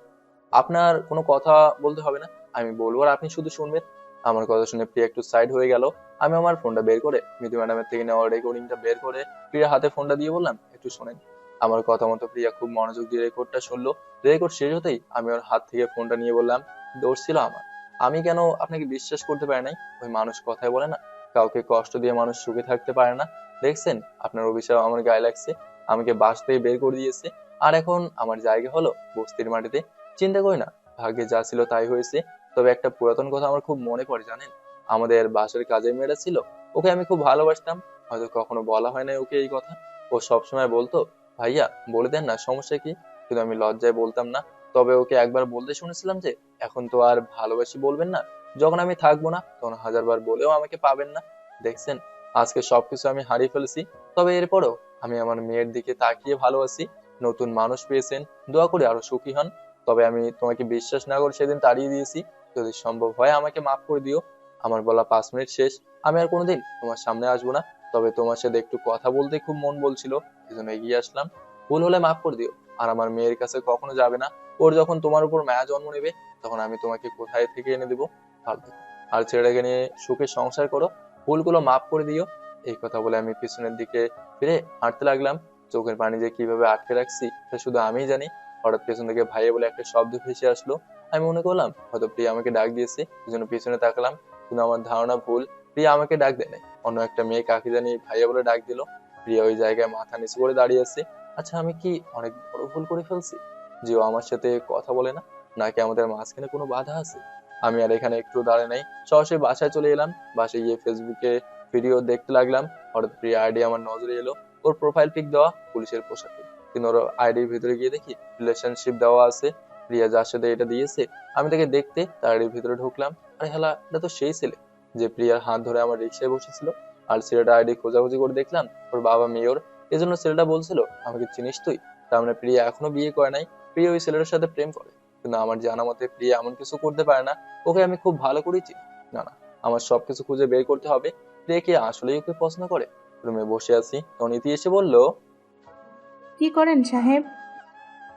আপনার কোনো কথা বলতে হবে না, আমি বলবো আর আপনি শুধু শুনবেন। আমার কথা শুনে প্রিয়া একটু সাইড হয়ে গেল। আমি আমার ফোনটা বের করে মিতু ম্যাডামের থেকে নেওয়া রেকর্ডিংটা বের করে প্রিয়ার হাতে ফোনটা দিয়ে বললাম, একটু শোনেন। আমার কথা মতো প্রিয়া খুব মনোযোগ দিয়ে রেকর্ডটা শুনলো। রেকর্ড শেষ হতেই আমি ওর হাত থেকে ফোনটা নিয়ে বললাম, দোষ ছিল আমার, আমি কেন আপনাকে বিশ্বাস করতে পারি নাই? ওই মানুষ কথায় বলে না, কাউকে কষ্ট দিয়ে মানুষ সুখে থাকতে পারে না। দেখছেন, আপনার অভিশাপ আমার গায়ে লাগছে, আমাকে বাস থেকে বের করে দিয়েছে। আর এখন আমার জায়গা হলো বস্তির মাটিতে। চিন্তা করি না, ভাগ্যে যা ছিল তাই হয়েছে। তবে একটা পুরাতন কথা আমার খুব মনে পড়ে জানেন, আমাদের বাসার কাজের মেয়েটা ছিল, ওকে আমি খুব ভালোবাসতাম। হয়তো কখনো বলা হয় না ওকে এই কথা। ও সবসময় বলতো, ভাইয়া বলে দেন না সমস্যা কি, কিন্তু আমি লজ্জায় বলতাম না। তবে ওকে একবার বলতে শুনেছিলাম যে এখন তো আর ভালোবাসি বলবেন না, যখন আমি থাকবো না তখন 1000বার বলেও আমাকে পাবেন না। দেখছেন, আজকে সবকিছু আমি হারিয়ে ফেলেছি, তবে এরপরও আমি আমার মেয়ের দিকে তাকিয়ে ভালো আছি। নতুন মানুষ পেয়েছেন, দোয়া করি আরো সুখী হন। তবে আমি তোমাকে বিশ্বাস না করে সেদিন তাড়িয়ে দিয়েছি, যদি সম্ভব হয় আমাকে মাফ করে দিও। আমার বলা 5 মিনিট শেষ, আমি আর কোনোদিন তোমার সামনে আসবো না। তবে তোমার সাথে একটু কথা বলতে খুব মন বলছিল, এজন্য এগিয়ে আসলাম। ভুল হলে মাফ করে দিও। আর আমার মেয়ের কাছে কখনো যাবে না, ওর যখন তোমার উপর মায়া জন্ম নেবে তখন আমি তোমাকে কোথায় থেকে এনে দেবো। ভালো থেকো, আর ছেলেটাকে নিয়ে সুখে সংসার করো, ভুলগুলো মাফ করে দিও। এই কথা বলে আমি পিছনের দিকে ফিরে হাঁটতে লাগলাম। চোখের পানি যে কিভাবে আটকে রাখছি তা শুধু আমিই জানি। হঠাৎ পেছন থেকে ভাইয়া বলে একটা শব্দ ভেসে আসলো। আমি মনে করলাম হয়তো প্রিয়া আমাকে ডাক দিয়েছে, এই জন্য পিছনে তাকালাম। কিন্তু আমার ধারণা ভুল, প্রিয়া আমাকে ডাক দেয় নাই, অন্য একটা মেয়ে কাকে জানি ভাইয়া বলে ডাক দিল। প্রিয়া ওই জায়গায় মাথা নিচু করে দাঁড়িয়ে আছে। আচ্ছা, আমি কি অনেক বড় ভুল করে ফেলছি যে ও আমার সাথে কথা বলে না, নাকি আমাদের মাঝখানে কোনো বাধা আছে? আমি আর এখানে একটু দাঁড়ায় নাই, সরাসরি বাসায় চলে এলাম। বাসায় গিয়ে ফেসবুকে ভিডিও দেখতে লাগলাম। হঠাৎ প্রিয়া আইডি আমার নজরে এলো। ওর প্রোফাইল পিক দেওয়া পুলিশের পোশাকে, কিন্তু ওর আইডির ভিতরে গিয়ে দেখি রিলেশনশিপ দেওয়া আছে। প্রিয়া যার সাথে এটা দিয়েছে আমি তাকে দেখতে তার আইডির ভিতরে ঢুকলাম। আরে হেলা, এটা তো সেই ছেলে যে প্রিয়ার হাত ধরে আমার রিক্সায় বসেছিল। আর ছেলেটা আইডি খোঁজাখুঁজি করে দেখলাম ওর বাবা মেয়র। এই জন্য ছেলেটা বলছিল আমাকে চিনিস তুই? তার মানে প্রিয়া এখনো বিয়ে করে নাই, প্রিয়া ওই ছেলেটার সাথে প্রেম করে। কিন্তু আমার জানা মতে প্রিয়া এমন কিছু করতে পারে না, ওকে আমি খুব ভালো করেই চিনি। না না, আমার সবকিছু খুঁজে বের করতে হবে। প্রিয়া কি আসলেই ওকে পছন্দ করে? রুমে বসে আছি তখন ইতি এসে বলল, কি করেন সাহেব?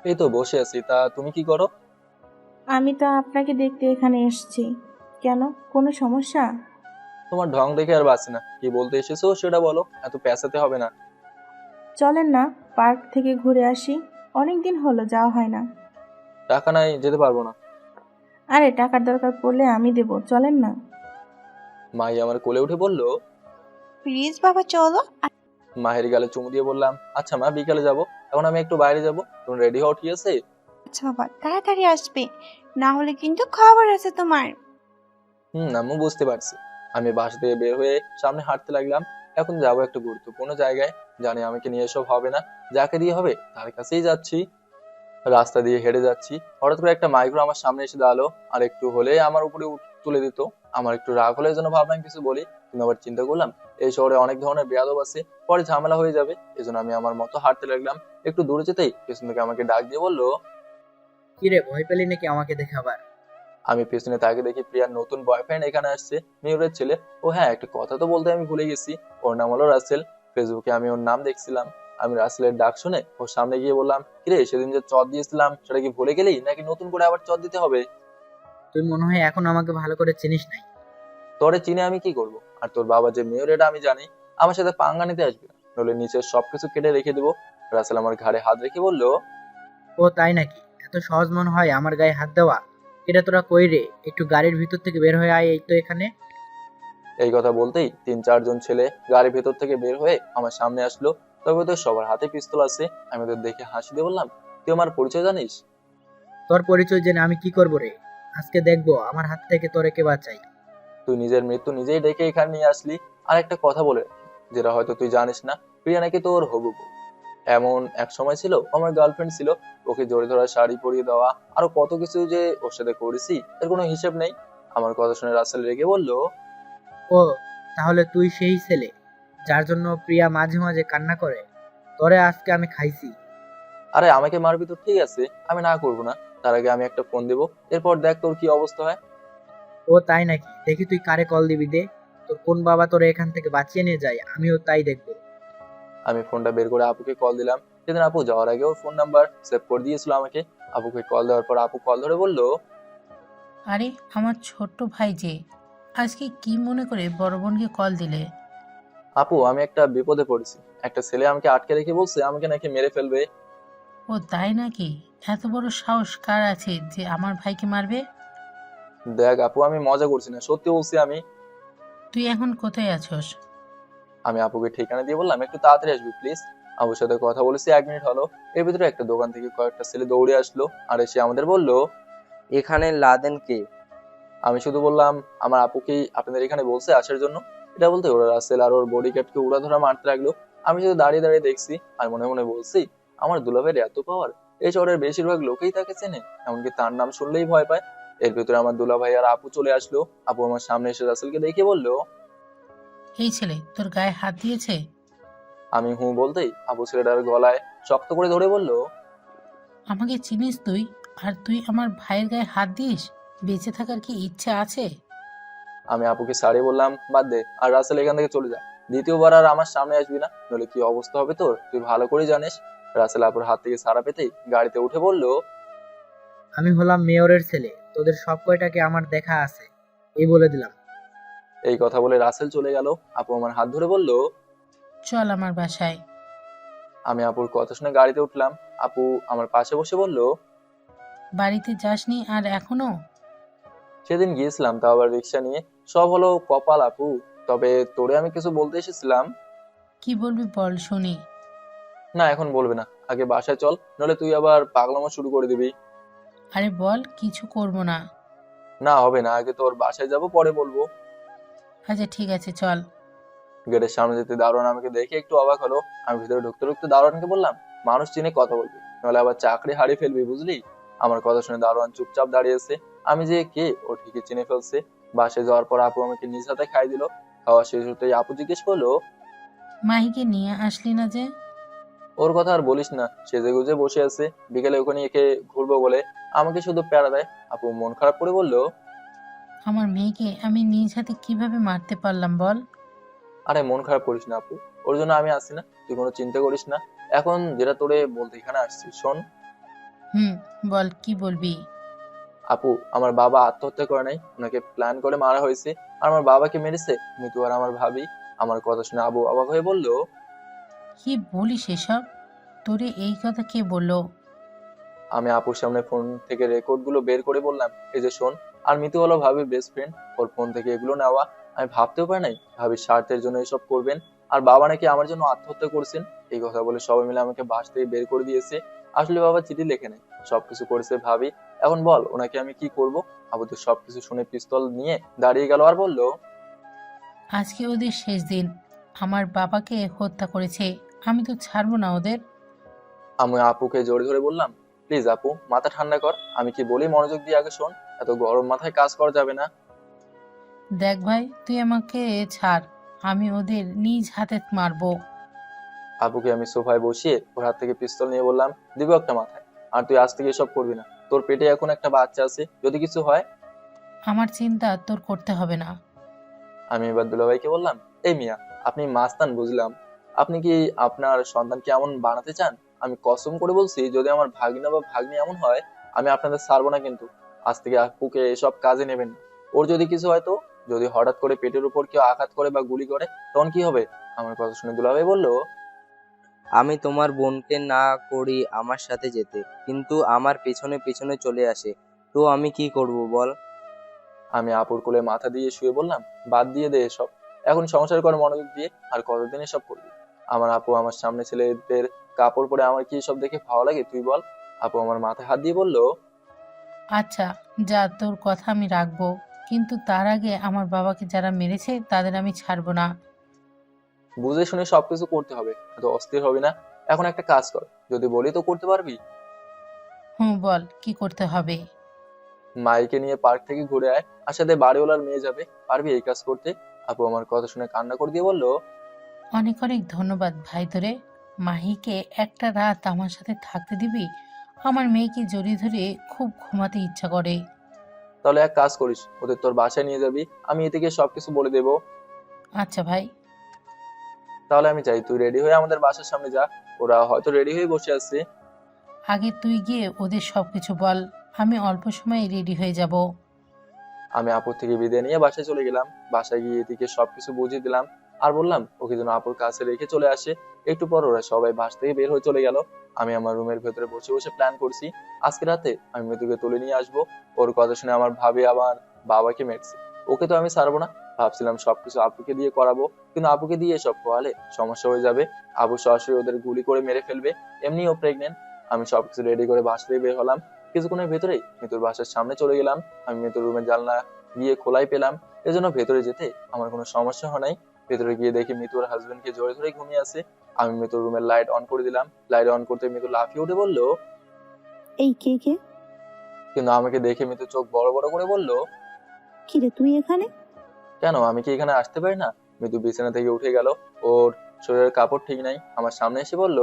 এই তো বসে আছি, তা তুমি কি করো? আমি তো আপনাকে দেখতে এখানে এসেছি। কেন, কোনো সমস্যা? তোমার ঢং দেখে আর বাঁচি না, কি বলতে এসেছো সেটা বলো, এত পেঁচাতে হবে না। চলেন না, পার্ক থেকে ঘুরে আসি। অনেকদিন হলো যাওয়া হয় না। টাকা নাই, যেতে পারবো না। আরে টাকার দরকার পড়লে আমি দেব, চলেন না। মাহি আমার কোলে উঠে বলল। প্লিজ বাবা চলো। মাহির গালে চুমু দিয়ে বললাম, আচ্ছা মা, বিকালে যাব, এখন আমি একটু বাইরে যাব, তুমি রেডি হও, ঠিক আছে? আচ্ছা বাবা তাড়াতাড়ি আসবে, না হলে কিন্তু খবর আছে তোমার। আম্মু বুঝতে পারছি। আমি বাসা থেকে বের হয়ে সামনে হাঁটতে লাগলাম। এখন যাবো একটা গুরুত্বপূর্ণ জায়গায়, জানি আমাকে নিয়ে এসব হবে না, যাকে দিয়ে হবে তার কাছেই যাচ্ছি। রাস্তা দিয়ে হেঁটে যাচ্ছি, হঠাৎ করে একটা মাইক্রো আমার সামনে এসে দাঁড়ালো। আর একটু হলে আমার উপরে তুলে দিত। আমার একটু রাগ হলে যেন ভাবলাম কিছু বলি, কিন্তু আবার চিন্তা করলাম এই শহরে অনেক ধরনের বেয়াদব আছে, পরে ঝামেলা হয়ে যাবে। এজন্য আমি আমার মতো হাঁটতে লাগলাম। একটু দূরে যেতেই পেছন থেকে আমাকে ডাক দিয়ে বললো, কিরে, ভয় পেলি নাকি আমাকে দেখে আবার? আমি পেছনে তাকে দেখি প্রিয়ার নতুন বয়ফ্রেন্ড এখানে আসছে, মেয়রের ছেলে। ও হ্যাঁ, একটা কথা তো বলতে আমি ভুলে গেছি, ওর নাম হলো রাসেল। ফেসবুকে আমি ওর নাম দেখছিলাম। আমি রাসেলের ডাক শুনে ওর সামনে গিয়ে বললাম, কিরে সেদিন যে চট দিয়েছিলাম সেটা কি ভুলে গেলি, নাকি নতুন করে আবার চট দিতে হবে? তুই মনে হয় এখন আমাকে ভালো করে চিনিস নাই। তোরে চিনে আমি কি করব? আর তোর বাবা যে মেয়র এটা আমি জানি। আমার সাথে পাঙ্গা নিতে আসবে না, নইলে নিচের সবকিছু কেটে রেখে দেবো। রাসেল আমার ঘাড়ে হাত রেখে বলল, ও তাই নাকি? এত সহজ মনে হয় আমার গায়ে হাত দেওয়া? এটা তোরা কই রে? একটু গাড়ির ভিতর থেকে বের হয়ে আয়, এই তো এখানে। এই কথা বলতেই 3-4 জন ছেলে গাড়ির ভেতর থেকে বের হয়ে আমার সামনে আসলো। তবে তো সবার হাতে পিস্তল আছে। আমি ওদের দেখে হাসি দিয়ে বললাম, তুই আমার পরিচয় জানিস? তোর পরিচয় জেনে আমি কি করবো রে? আজকে দেখবো আমার হাত থেকে তোরে কে বাঁচাই। তুই নিজের মৃত্যু নিজেই ডেকে এখানে নিয়ে আসলি। আর একটা কথা বলে রাখি, যেটা হয়তো তুই জানিস না, প্রিয়া নাকি তোর হবু বউ। এমন এক সময় ছিল, আমার গার্লফ্রেন্ড ছিল, ওকে জড়ি ধরা শাড়ি পরিয়ে দেওয়া, আরো কত কিছু যে ওর সাথে করেছি এর কোনো হিসেব নেই। আমার কথা শুনে রাসেল রেগে বলল, ও, তাহলে তুই সেই ছেলে যার জন্য প্রিয়া মাঝে মাঝে কান্না করে? তোরে আজকে আমি খাইছি। আরে আমাকে মারবি তো ঠিক আছে, আমি না করবো না। তার আগে আমি একটা ফোন দেবো, এরপর দেখ তোর কি অবস্থা হয়। ও তাই নাকি? দেখি তুই কারে কল দিবি দে। তোর কোন বাবা তোরে এখান থেকে বাঁচিয়ে নিয়ে যায়, আমিও তাই দেখবো। আমি ফোনটা বের করে আপুকে কল দিলাম। সেদিন আপু যাওয়ার আগে ওর ফোন নাম্বার সেভ করে দিয়েছিল আমাকে। আপুকে কল দেওয়ার পর আপু কল ধরে বলল, আরে আমার ছোট্ট ভাই যে, আজকে কি মনে করে বড় বোনকে কল দিলে? আপু আমি একটা বিপদে পড়েছি। একটা ছেলে আমাকে আটকে রেখে বলছে আমাকে নাকি মেরে ফেলবে। ও তাই নাকি? এত বড় সাহস কার আছে যে আমার ভাইকে মারবে? দেখ আপু, আমি মজা করছি না, সত্যি বলছি আমি। তুই এখন কোথায় আছোস? আমি আপুকে ঠিকানা দিয়ে বললাম, একটু তাড়াতাড়ি আসবি প্লিজ। আপুর সাথে কথা বলেছি 1 মিনিট হলো। এর ভিতরে একটা দোকান থেকে কয়েকটা ছেলে দৌড়ে আসলো আর এসে আমাদের বলল, এখানে লাদেন কে? আমি শুধু বললাম আমার আপুকে আপনাদের এখানে বলছে আসার জন্য। এটা বলতে ওরা রাসেল আর ওর বডিগার্ডকে উড়াধরা মারতে লাগলো। আমি শুধু দাঁড়িয়ে দাঁড়িয়ে দেখছি আর মনে মনে বলছি, আমার দুলাভাইয়ের এত পাওয়ার, এই শহরের বেশিরভাগ লোকেই তাকে চেনে, এমনকি তার নাম শুনলেই ভয় পায়। এর ভিতরে আমার দুলাভাই আর আপু চলে আসলো। আপু আমার সামনে এসে রাসেলকে দেখে বলল, এই ছেলে তোর গায়ে হাত দিয়েছে? আমি হুঁ বলতেই আপু ছেলেটার গলায় শক্ত করে ধরে বলল, আমাকে চিনিস তুই? আর তুই আমার ভাইয়ের গায়ে হাত দিস? বেঁচে থাকার কি ইচ্ছা আছে? আমি আপুকে সারিয়ে বললাম, বাদ দে, আর রাসেল এখান থেকে চলে যা। দ্বিতীয়বার আর আমার সামনে আসবি না, নইলে কি অবস্থা হবে তোর তুই ভালো করে জানিস। রাসেল আপুর হাত থেকে সারা পেতেই গাড়িতে উঠে বলল, আমি হলাম মেয়রের ছেলে, তোদের সব কয়টাকে আমার দেখা আছে, এই বলে দিলাম। এই কথা বলে রাসেল চলে গেল। আপু আমার হাত ধরে বলল, চল আমার বাসায়। আমি আপুর কথা শুনে গাড়িতে উঠলাম। আপু আমার পাশে বসে বলল, বাড়িতে যাসনি আর এখনো? সেদিন গিয়েছিলাম, তাও আবার রিক্সা নিয়ে। সব হলো কপাল আপু। তবে তোরে আমি কিছু বলতে এসেছিলাম। কি বলবি বল শুনি। না এখন বলবে না, আগে বাসায় চল, নইলে তুই আবার পাগলামো শুরু করে দিবি। আরে বল, কিছু করব না। না হবে না, আগে তোর বাসায় যাব, পরে বলবো। আচ্ছা ঠিক আছে চল। গেটের সামনে যেতে দারোয়ান আমাকে দেখে একটু অবাক হলো। আমি ভিতরে ঢুকতে ঢুকতে দারোয়ানকে বললাম, মানুষ চিনে কথা বলবি, নাহলে আবার চাকরি হারিয়ে ফেলবি, বুঝলি? আমার কথা শুনে দারোয়ান চুপচাপ দাঁড়িয়েছে। আমি যে কে ও ঠিকই চিনে ফেলছে। বাসে যাওয়ার পর আপু আমাকে নিজ হাতে খাই দিল। খাওয়া শেষ হতেই আপু জিজ্ঞেস করলো, মাহিকে নিয়ে আসলি না যে? ওর কথা আর বলিস না, সেজে গুজে বসে আছে, বিকেলে ওখানে একে ঘুরবো বলে আমাকে শুধু প্যারা দেয়। আপু মন খারাপ করে বললো, আমার মেয়েকে আমি নিজ হাতে কিভাবে মারতে পারলাম বল? আরে মন খারাপ করিস না আপু, ওর জন্য আমি আছি না, তুই কোনো চিন্তা করিস না। এখন যেটা তোরে বলতে এখানে আসছি শোন। হুম, বল কি বলবি? আপু, আমার বাবা আত্মহত্যা করে নাই, ওনাকে প্ল্যান করে মারা হয়েছে। আর আমার বাবাকে মেরেছে মিতু আর আমার ভাবি। আমার কথা শুনে আবু অবাক হয়ে বলল, কি বলিস এসব? তোরে এই কথা কে বললো? আমি আপুর সামনে ফোন থেকে রেকর্ড গুলো বের করে বললাম, এই যে শোন। আর মিতু হলো ভাবির বেস্ট ফ্রেন্ড, ওর ফোন থেকে এগুলো নেওয়া। আমি ভাবতেও পারি নাই ভাবির স্বার্থের জন্য এসব করবেন। আর বাবা নাকি আমার জন্য আত্মহত্যা করছেন। এই কথা বলে সবাই মিলে আমাকে বাস থেকে বের করে দিয়েছে। আসলে বাবা চিঠি লেখে নাই, সবকিছু করেছে ভাবি। এখন বল ওনাকে আমি কি করব? আবু তো সবকিছু শুনে পিস্তল নিয়ে দাঁড়িয়ে গেল আর বলল, আজকে ওদের শেষ দিন, আমার বাবাকে হত্যা করেছে, আমি তো ছাড়বো না ওদের। আমি আপুকে জোরে ধরে বললাম, প্লিজ আপু মাথা ঠান্ডা কর, আমি কি বলি মনোযোগ দিয়ে আগে শোন, এত গরম মাথায় কাজ করা যাবে না। দেখ ভাই, তুই আমাকে ছাড়, আমি ওদের নিজ হাতে মারবো। আপুকে আমি সোফায় বসিয়ে ওর হাত থেকে পিস্তল নিয়ে বললাম, দিব একটা মাথায়। আর তুই আজ থেকে এসব করবি না, তোর পেটে এখন একটা বাচ্চা আছে, যদি কিছু হয়। আমার চিন্তা তোর করতে হবে না। আমি এবার দুলাভাইকে বললাম, এই মিয়া, আপনি মাস্তান বুঝলাম, আপনি কি আপনার সন্তানকে এমন বানাতে চান? আমি কসম করে বলছি, যদি আমার ভাগিনা বা ভাগ্নি এমন হয়, আমি আপনাদের ছাড়বো না কিন্তু। আজ থেকে আপুকে এসব কাজে নেবেন না। ওর যদি কিছু হয় তো, যদি হঠাৎ করে পেটের উপর কেউ আঘাত করে বা গুলি করে, তখন কি হবে? আমার কথা শুনে দুলাভাই বললো, আমি তোমার বোনকে না করি আমার সাথে যেতে, কিন্তু আমার পেছনে পেছনে চলে আসে, তো আমি কি করব বল? আমি আপুর কোলে মাথা দিয়ে শুয়ে বললাম, বাদ দিয়ে দে এসব, এখন সংসার কর মনোযোগ দিয়ে। আর কতদিন এসব করবি? আমার আপু আমার সামনে ছেলেদের কাপড় পরে আমার কি সব দেখে ভালো লাগে তুই বল? আপু আমার মাথায় হাত দিয়ে বলল, আচ্ছা, যা, তোর কথা আমি রাখবো, কিন্তু তার আগে আমার বাবাকে যারা মেরেছে তাদের আমি ছাড়বো না। বুঝে শুনে সবকিছু করতে হবে, এত অস্থির হবি না। এখন একটা কাজ কর, যদি বলি তো করতে পারবি। হুম, বল কি করতে হবে? মাইকে নিয়ে পার্ক থেকে ঘুরে আয়, আর সাথে বাড়িওয়ালার মেয়ে যাবে, পারবি এই কাজ করতে? আপু আমার কথা শুনে কান্না করে দিয়ে বলল, অনেক অনেক ধন্যবাদ ভাই তোরে। মাহিকে একটা রাত আমার সাথে থাকতে দিবি? আমার মেয়েকে জড়িয়ে ধরে খুব ঘুমাতে ইচ্ছা করে। তাহলে এক কাজ করিস, ওদের তোর বাসায় নিয়ে যাবি, আমি এ থেকে সবকিছু বলে দেবো। আচ্ছা ভাই। তাহলে আমি চাই তুই রেডি হয়ে আমাদের বাসার সামনে যা, ওরা হয়তো রেডি হয়ে বসে আছে। আগে তুই গিয়ে ওদের সবকিছু বল, আমি অল্প সময়ে রেডি হয়ে যাব। আমি আপুর থেকে বিদায় নিয়ে বাসায় চলে গেলাম। বাসায় গিয়ে এদিকে সবকিছু বুঝিয়ে দিলাম আর বললাম ওকে যেন আপুর কাছে রেখে চলে আসে। একটু পর ওরা সবাই বাস থেকে বের হয়ে চলে গেল। আমি আমার রুমের ভেতরে বসে বসে প্ল্যান করছি, আজকে রাতে আমি মৃত্যুকে তুলে নিয়ে আসবো। ওর কথা শুনে আমার ভাবি আমার বাবাকে মেরেছে, ওকে তো আমি ছাড়বো না। ভাবছিলাম সবকিছু আপুকে দিয়ে করাবো, কিন্তু আপুকে দিয়ে এসব করালে সমস্যা হয়ে যাবে। আবু সরাসরি ওদের গুলি করে মেরে ফেলবে, এমনিও প্রেগনেন্ট। আমি সবকিছু রেডি করে বাসা থেকে বের হলাম। কিছুক্ষণের ভেতরেই মৃত্যুর বাসার সামনে চলে গেলাম। আমি মৃত্যুর রুমের জানলা গিয়ে খোলাই পেলাম, এজন্য ভেতরে যেতে আমার কোনো সমস্যা হয় নাই। ভেতরে গিয়ে দেখি মিতুর হাজবেন্ডকে জোরে ধরে ঘুমিয়ে আছে। আমি মিতুর রুমের লাইট অন করে দিলাম। লাইট অন করতে মিতু লাফিয়ে উঠে বলল, এই কে কে? কিন্তু আমাকে দেখে মিতু চোখ বড় বড় করে বলল, কি রে তুই এখানে? কেন, আমি কি এখানে আসতে পারি না? মিতু বিছানা থেকে উঠে গেল, ওর শরীরের কাপড় ঠিক নাই, আমার সামনে এসে বলল,